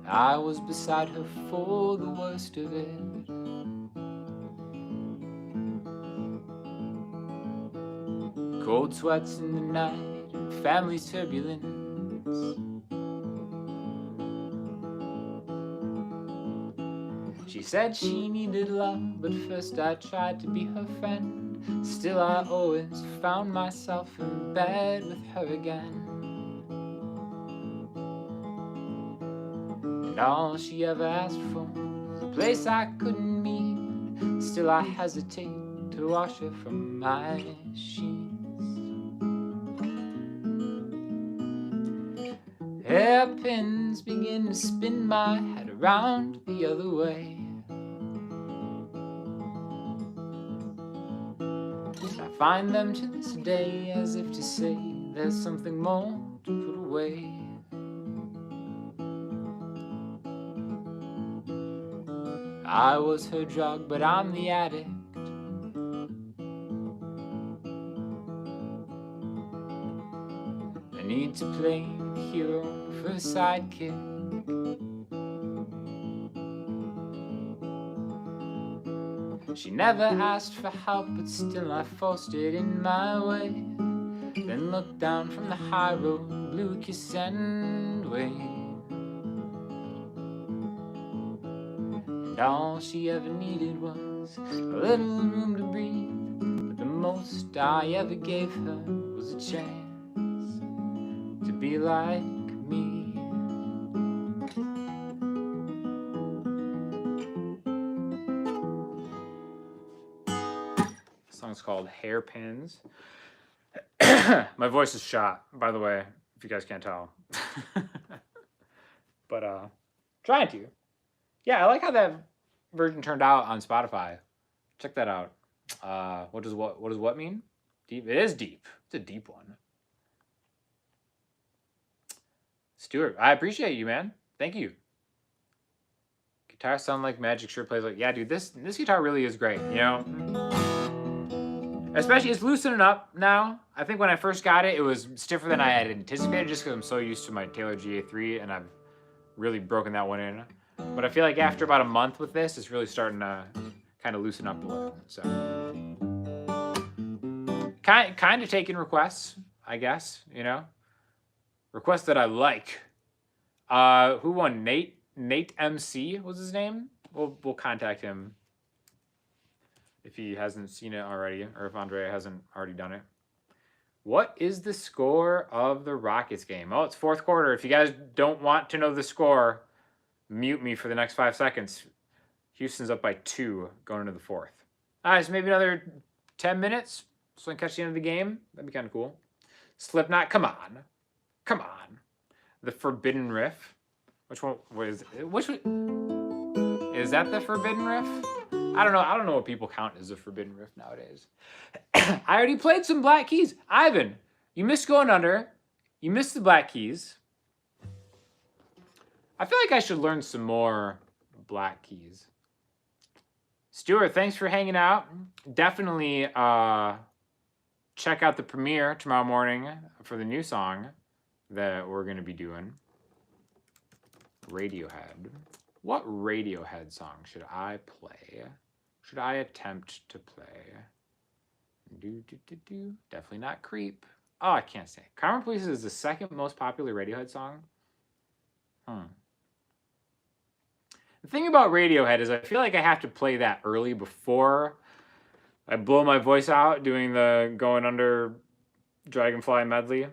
I was beside her for the worst of it. Cold sweats in the night and family turbulence. She said she needed love, but first I tried to be her friend. Still I always found myself in bed with her again. And all she ever asked for was a place I couldn't meet. Still I hesitate to wash her from my sheets. Hairpins begin to spin my head around the other way. I find them to this day as if to say there's something more to put away. I was her drug, but I'm the addict. need to play the hero for the sidekick. She never asked for help, but still I forced it in my way. Then looked down from the high road, blew a kiss and waved. And all she ever needed was a little room to breathe. But the most I ever gave her was a chance to be like me. The song's called Hairpins. My voice is shot, by the way, if you guys can't tell. But trying to. Yeah, I like how that version turned out on Spotify. Check that out. What does what mean? Deep. It is deep. It's a deep one. Stuart, I appreciate you, man. Thank you. Guitar sound like magic, sure plays like, yeah, dude, this guitar really is great, you know? Especially, it's loosening up now. I think when I first got it, it was stiffer than I had anticipated just because I'm so used to my Taylor GA3 and I've really broken that one in. But I feel like after about a month with this, it's really starting to kind of loosen up a little. So, kind of taking requests, I guess, you know? Requests that I like. Who won? Nate MC was his name? We'll contact him if he hasn't seen it already, or if Andrea hasn't already done it. What is the score of the Rockets game? Oh, it's fourth quarter. If you guys don't want to know the score, mute me for the next 5 seconds. Houston's up by 2 going into the fourth. All right, so maybe another 10 minutes so I can catch the end of the game. That'd be kind of cool. Slipknot, come on. Come on. The Forbidden Riff. Which one was it? Which one? Is that the Forbidden Riff? I don't know what people count as a Forbidden Riff nowadays. I already played some Black Keys. Ivan, you missed Going Under. You missed the Black Keys. I feel like I should learn some more Black Keys. Stuart, thanks for hanging out. Definitely check out the premiere tomorrow morning for the new song that we're going to be doing. Radiohead. What Radiohead song should I play? Should I attempt to play? Definitely not Creep. Oh, I can't say. Karma Police is the second most popular Radiohead song. The thing about Radiohead is I feel like I have to play that early before I blow my voice out doing the Going Under Dragonfly medley.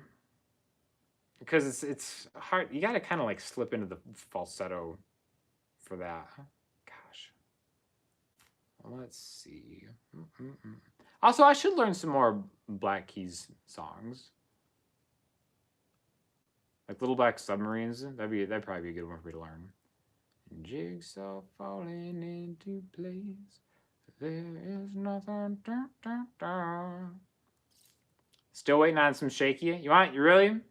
Because it's hard. You got to kind of like slip into the falsetto for that. Gosh. Well, let's see. Also, I should learn some more Black Keys songs. Like Little Black Submarines. That'd probably be a good one for me to learn. Jigsaw falling into place. There is nothing. Still waiting on some Shaky. You really?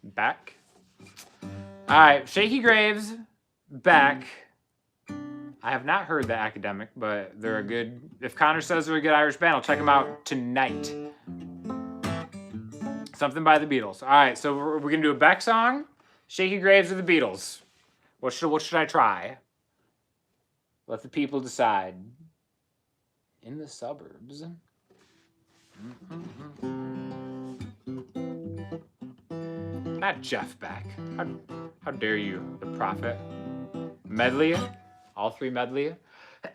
Back. All right, Shaky Graves, back. I have not heard The Academic, but they're a good. If Connor says they're a good Irish band, I'll check them out tonight. Something by the Beatles. All right, so we're gonna do a Beck song, Shaky Graves, or the Beatles. What should I try? Let the people decide. In the suburbs. Not Jeff Beck. How dare you, the prophet? Medley, all three medley.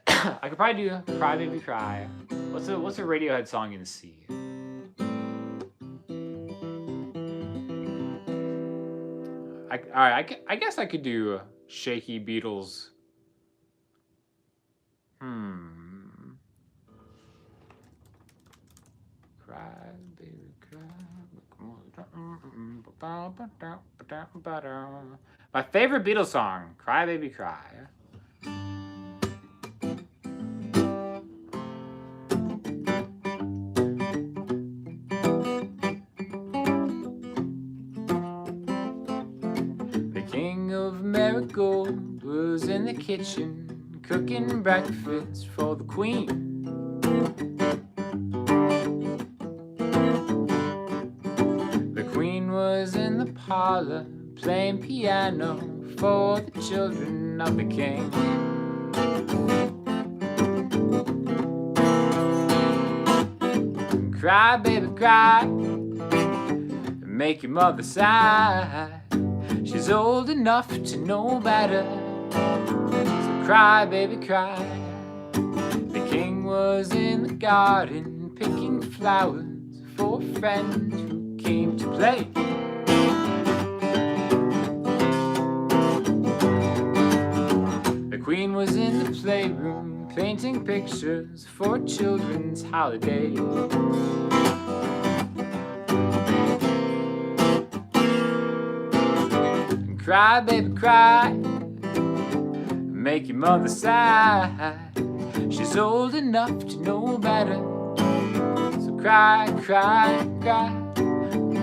I could probably do Cry Baby Cry. What's a Radiohead song in C? I guess I could do Shaky Beatles. Cry baby cry. My favorite Beatles song, Cry Baby Cry. The king of Marigold was in the kitchen cooking breakfast for the queen. parlor, playing piano for the children of the king. Cry, baby, cry, make your mother sigh. She's old enough to know better. So cry, baby, cry. The king was in the garden picking flowers for friends who came to play. The queen was in the playroom painting pictures for children's holiday. Cry, baby, cry, make your mother sigh. She's old enough to know better. So cry, cry, cry,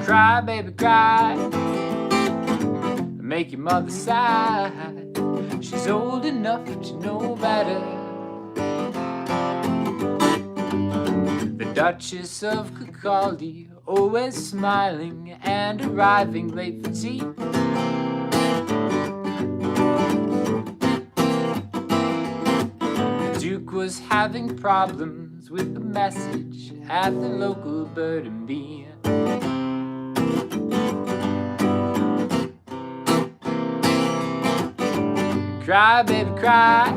cry, baby, cry, make your mother sigh. She's old enough to know better. The Duchess of Kirkcaldy, always smiling and arriving late for tea. The Duke was having problems with the message at the local bird and bee. Cry, baby, cry,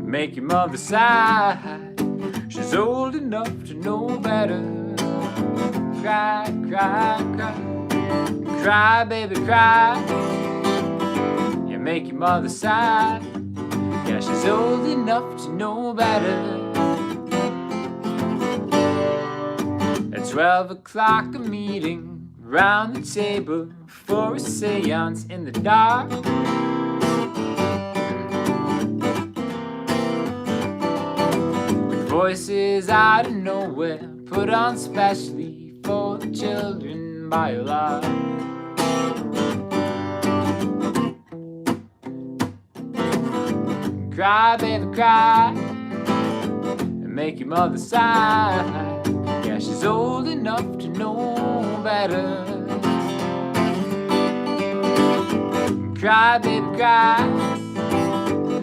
make your mother sigh. She's old enough to know better. Cry, cry, cry, cry, baby, cry. Yeah, make your mother sigh. Yeah, she's old enough to know better. At 12 o'clock, a meeting round the table for a seance in the dark. With voices out of nowhere, put on specially for the children by a lot. Cry, baby, cry, and make your mother sigh. Yeah, she's old enough to know better. Cry, baby, cry,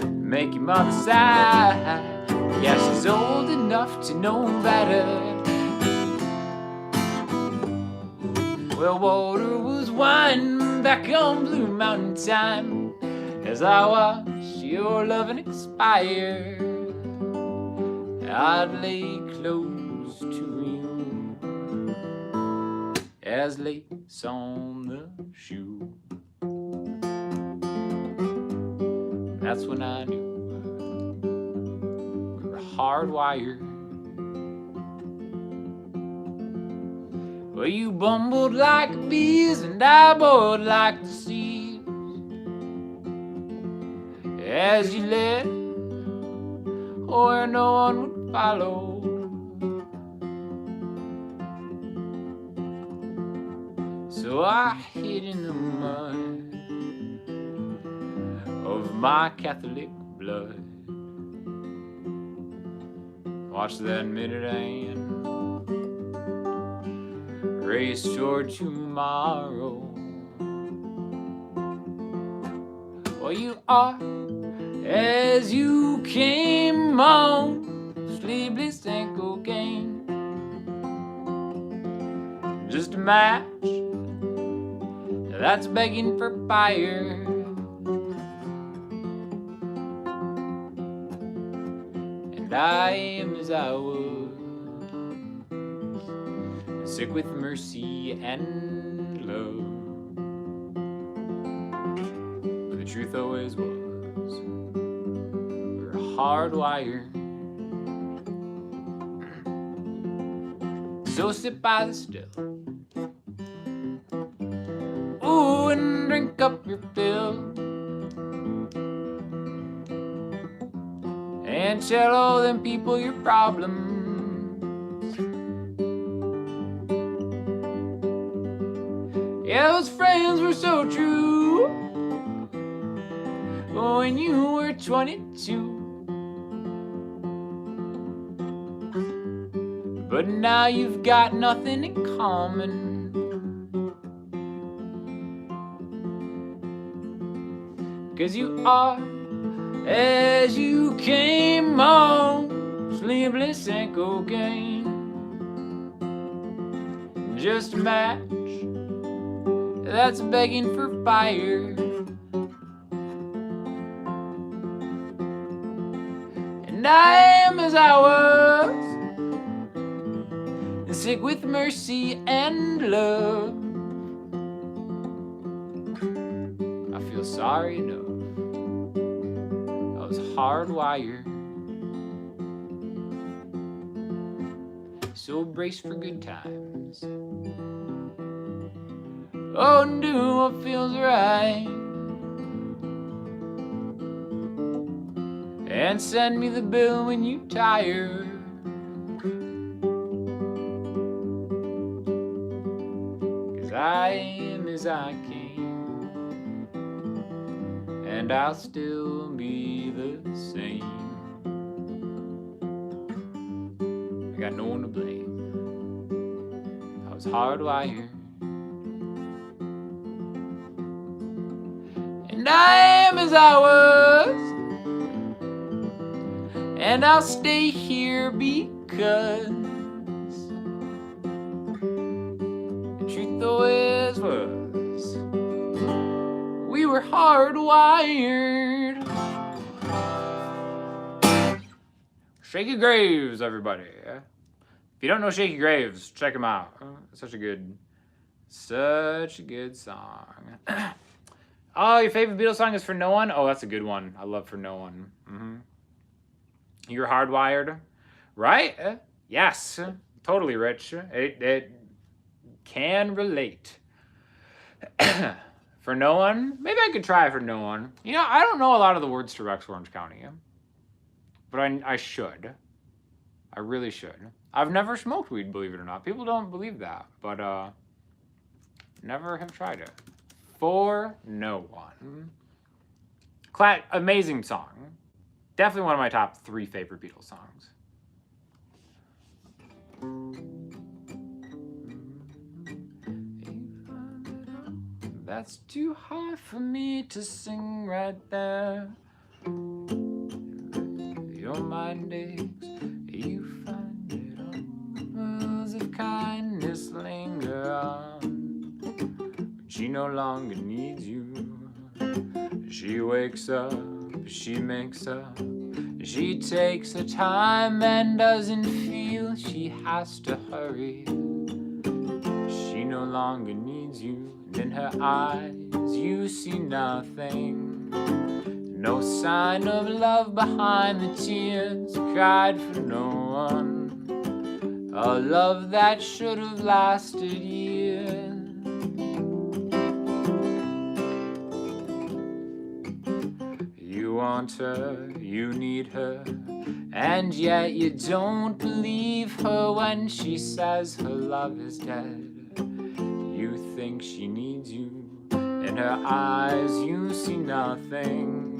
make your mother sigh. Yeah, she's old enough to know better. Well, water was wine back on Blue Mountain time as I watched your loving expire. I'd lay close to you as lace on the shoe. That's when I knew we were hardwired. Well, you bumbled like bees and I boiled like the seas as you led where no one would follow. So I hid in the mud of my Catholic blood. Watch that minute hand race toward tomorrow. Well, you are as you came on, sleepless and cocaine. Just a match that's begging for fire. And I am as I was, sick with mercy and love. But the truth always was, we're hardwired. So sit by the still, ooh, and drink up your fill, and tell all them people your problems. Yeah, those friends were so true when you were 22. But now you've got nothing in common. 'cause you are as you came on, sleepless and cocaine. Just a match that's begging for fire. And I am as I was, sick with mercy and love. I feel sorry enough. I was hardwired. So brace for good times. Oh, and do what feels right. And send me the bill when you tire. 'Cause I am as I came, and I'll still be the same. I got no one to blame. I was hardwired. And I am as I was, and I'll stay here because the truth always was, we were hardwired. Shaky Graves, everybody. If you don't know Shaky Graves, check him out. Such a good song. Oh, your favorite Beatles song is For No One? Oh, that's a good one. I love For No One. You're hardwired, right? Yes, totally, Rich. It can relate. For No One? Maybe I could try For No One. You know, I don't know a lot of the words to Rex Orange County, but I should. I really should. I've never smoked weed, believe it or not. People don't believe that, but never have tried it. For No One. Amazing song. Definitely one of my top 3 favorite Beatles songs. That's too high for me to sing right there. Your mind aches, you find it all. Words of kindness linger on, but she no longer needs you. She wakes up, she makes up, she takes her time and doesn't feel she has to hurry. She no longer needs you, and in her eyes you see nothing. No sign of love behind the tears cried for no one. A love that should have lasted years. You want her, you need her, and yet you don't believe her when she says her love is dead. You think she needs you, in her eyes you see nothing.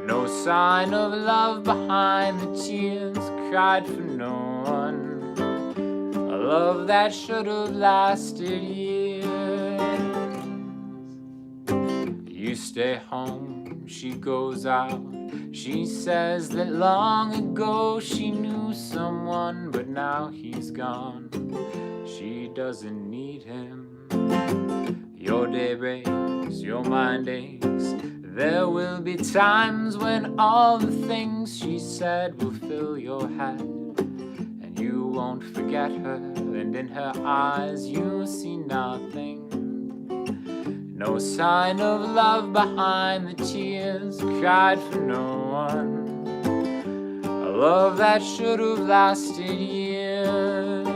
No sign of love behind the tears cried for no one. A love that should have lasted years. You stay home, she goes out. She says that long ago she knew someone, but now he's gone. She doesn't need him. Your day breaks, your mind aches. There will be times when all the things she said will fill your head, and you won't forget her, and in her eyes you'll see nothing. No sign of love behind the tears cried for no one. A love that should have lasted years.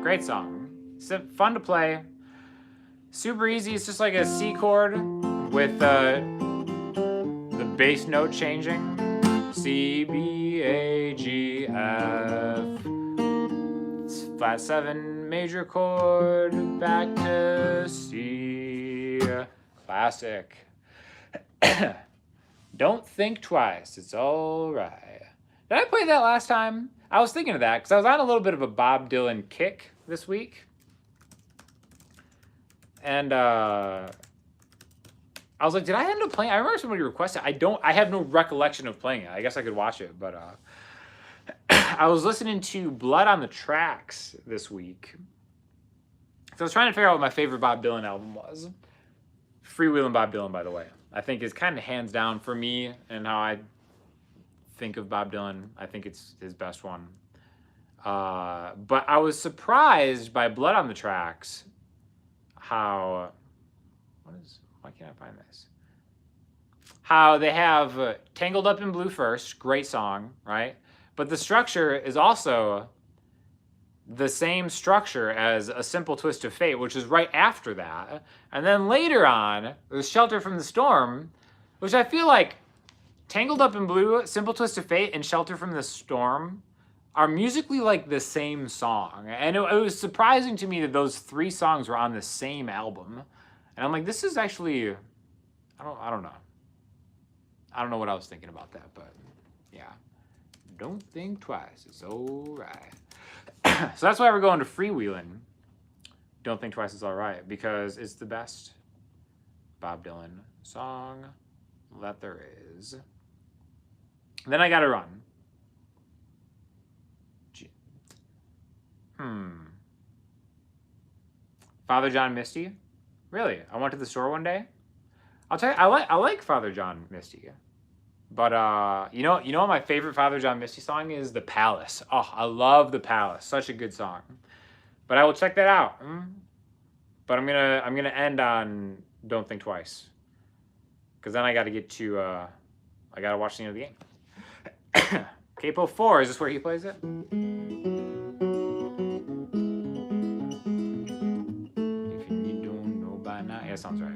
Great song. It's fun to play. Super easy. It's just like a C chord with the bass note changing. C, B, A, G, F. It's flat 7 major chord back to C. Classic. Don't think twice. It's all right. Did I play that last time? I was thinking of that because I was on a little bit of a Bob Dylan kick this week. And I was like, did I end up playing? I remember somebody requested. I have no recollection of playing it. I guess I could watch it, but I was listening to Blood on the Tracks this week. So I was trying to figure out what my favorite Bob Dylan album was. Freewheelin' Bob Dylan, by the way. I think is kind of hands down for me and how I think of Bob Dylan. I think it's his best one. But I was surprised by Blood on the Tracks. Why can't I find this? How they have Tangled Up in Blue first, great song, right? But the structure is also the same structure as A Simple Twist of Fate, which is right after that. And then later on, there's Shelter from the Storm, which I feel like Tangled Up in Blue, Simple Twist of Fate, and Shelter from the Storm are musically like the same song. And it was surprising to me that those three songs were on the same album. And I'm like, this is actually, I don't know. I don't know what I was thinking about that, but yeah. Don't think twice, it's all right. So that's why we're going to Freewheelin'. Don't Think Twice, It's All Right, because it's the best Bob Dylan song that there is. Then I gotta run. Father John Misty? Really? I went to the store one day. I'll tell you, I like Father John Misty. But you know what my favorite Father John Misty song is? The Palace. Oh, I love The Palace. Such a good song. But I will check that out. But I'm gonna end on Don't Think Twice. Because then I gotta get to I gotta watch the end of the game. Capo 4, is this where he plays it? Yeah, sounds right.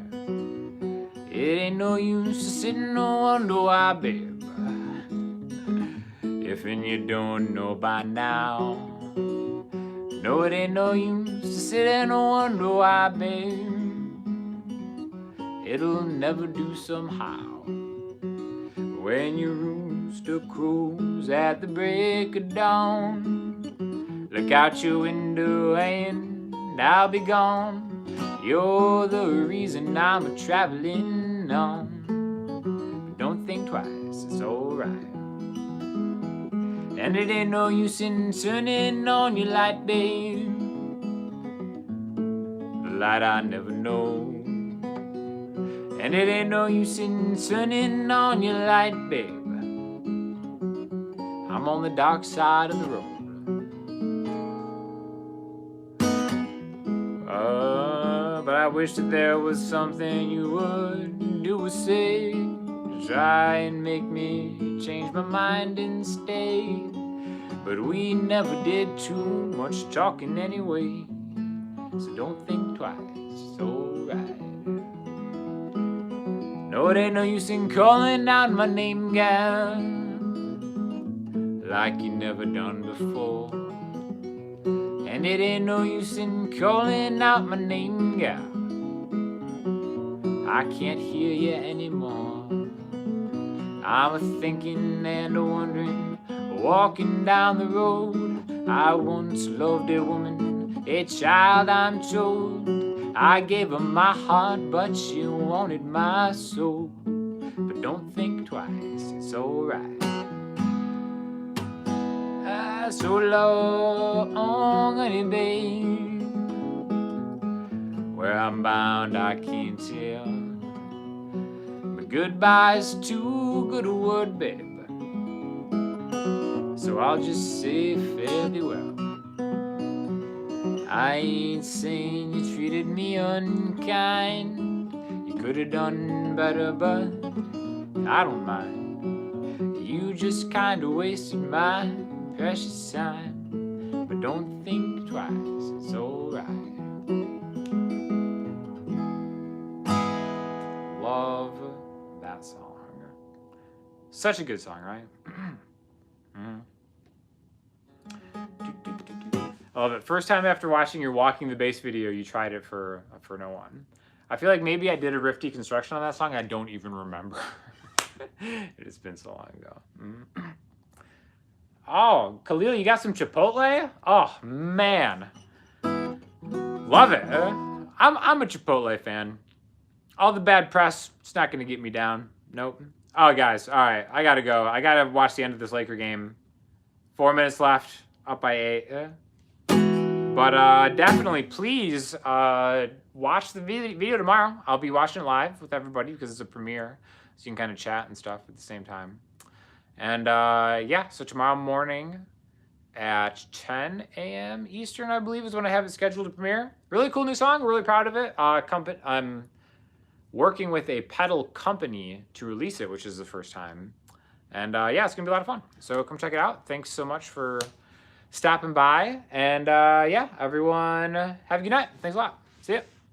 It ain't no use to sit and wonder why, babe. If you don't know by now. No, it ain't no use to sit and wonder why, babe. It'll never do somehow. When your rooster crows at the break of dawn, look out your window and I'll be gone. You're the reason I'm a-traveling on. But don't think twice, it's alright. And it ain't no use in turning on your light, babe. The light I never know. And it ain't no use in turning on your light, babe. I'm on the dark side of the road. But I wish that there was something you would do or say to try and make me change my mind and stay. But we never did too much talking anyway. So don't think twice, it's alright. No, it ain't no use in calling out my name, gal, like you never done before. And it ain't no use in calling out my name, gal. I can't hear you anymore. I'm a-thinking and a-wondering, walking down the road. I once loved a woman, a child I'm told. I gave her my heart, but she wanted my soul. But don't think twice, it's alright. So long, honey, babe. Where I'm bound, I can't tell. But goodbye's too good a word, babe. So I'll just say fare thee well. I ain't saying you treated me unkind. You could have done better, but I don't mind. You just kinda wasted my precious time. But don't think twice, it's alright. Love that song. Such a good song, right? I love it. First time after watching your Walking the Bass video, you tried it for No One. I feel like maybe I did a riff deconstruction on that song. I don't even remember. It has been so long ago. Oh, Khalil, you got some Chipotle? Oh, man. Love it. I'm a Chipotle fan. All the bad press, it's not going to get me down. Nope. Oh, guys, all right. I got to go. I got to watch the end of this Laker game. 4 minutes left. Up by 8. But definitely, please watch the video tomorrow. I'll be watching it live with everybody because it's a premiere. So you can kind of chat and stuff at the same time. And yeah, so tomorrow morning at 10 a.m. Eastern, I believe, is when I have it scheduled to premiere. Really cool new song. Really proud of it. I'm working with a pedal company to release it, which is the first time. And yeah, it's going to be a lot of fun. So come check it out. Thanks so much for stopping by. And yeah, everyone, have a good night. Thanks a lot. See ya.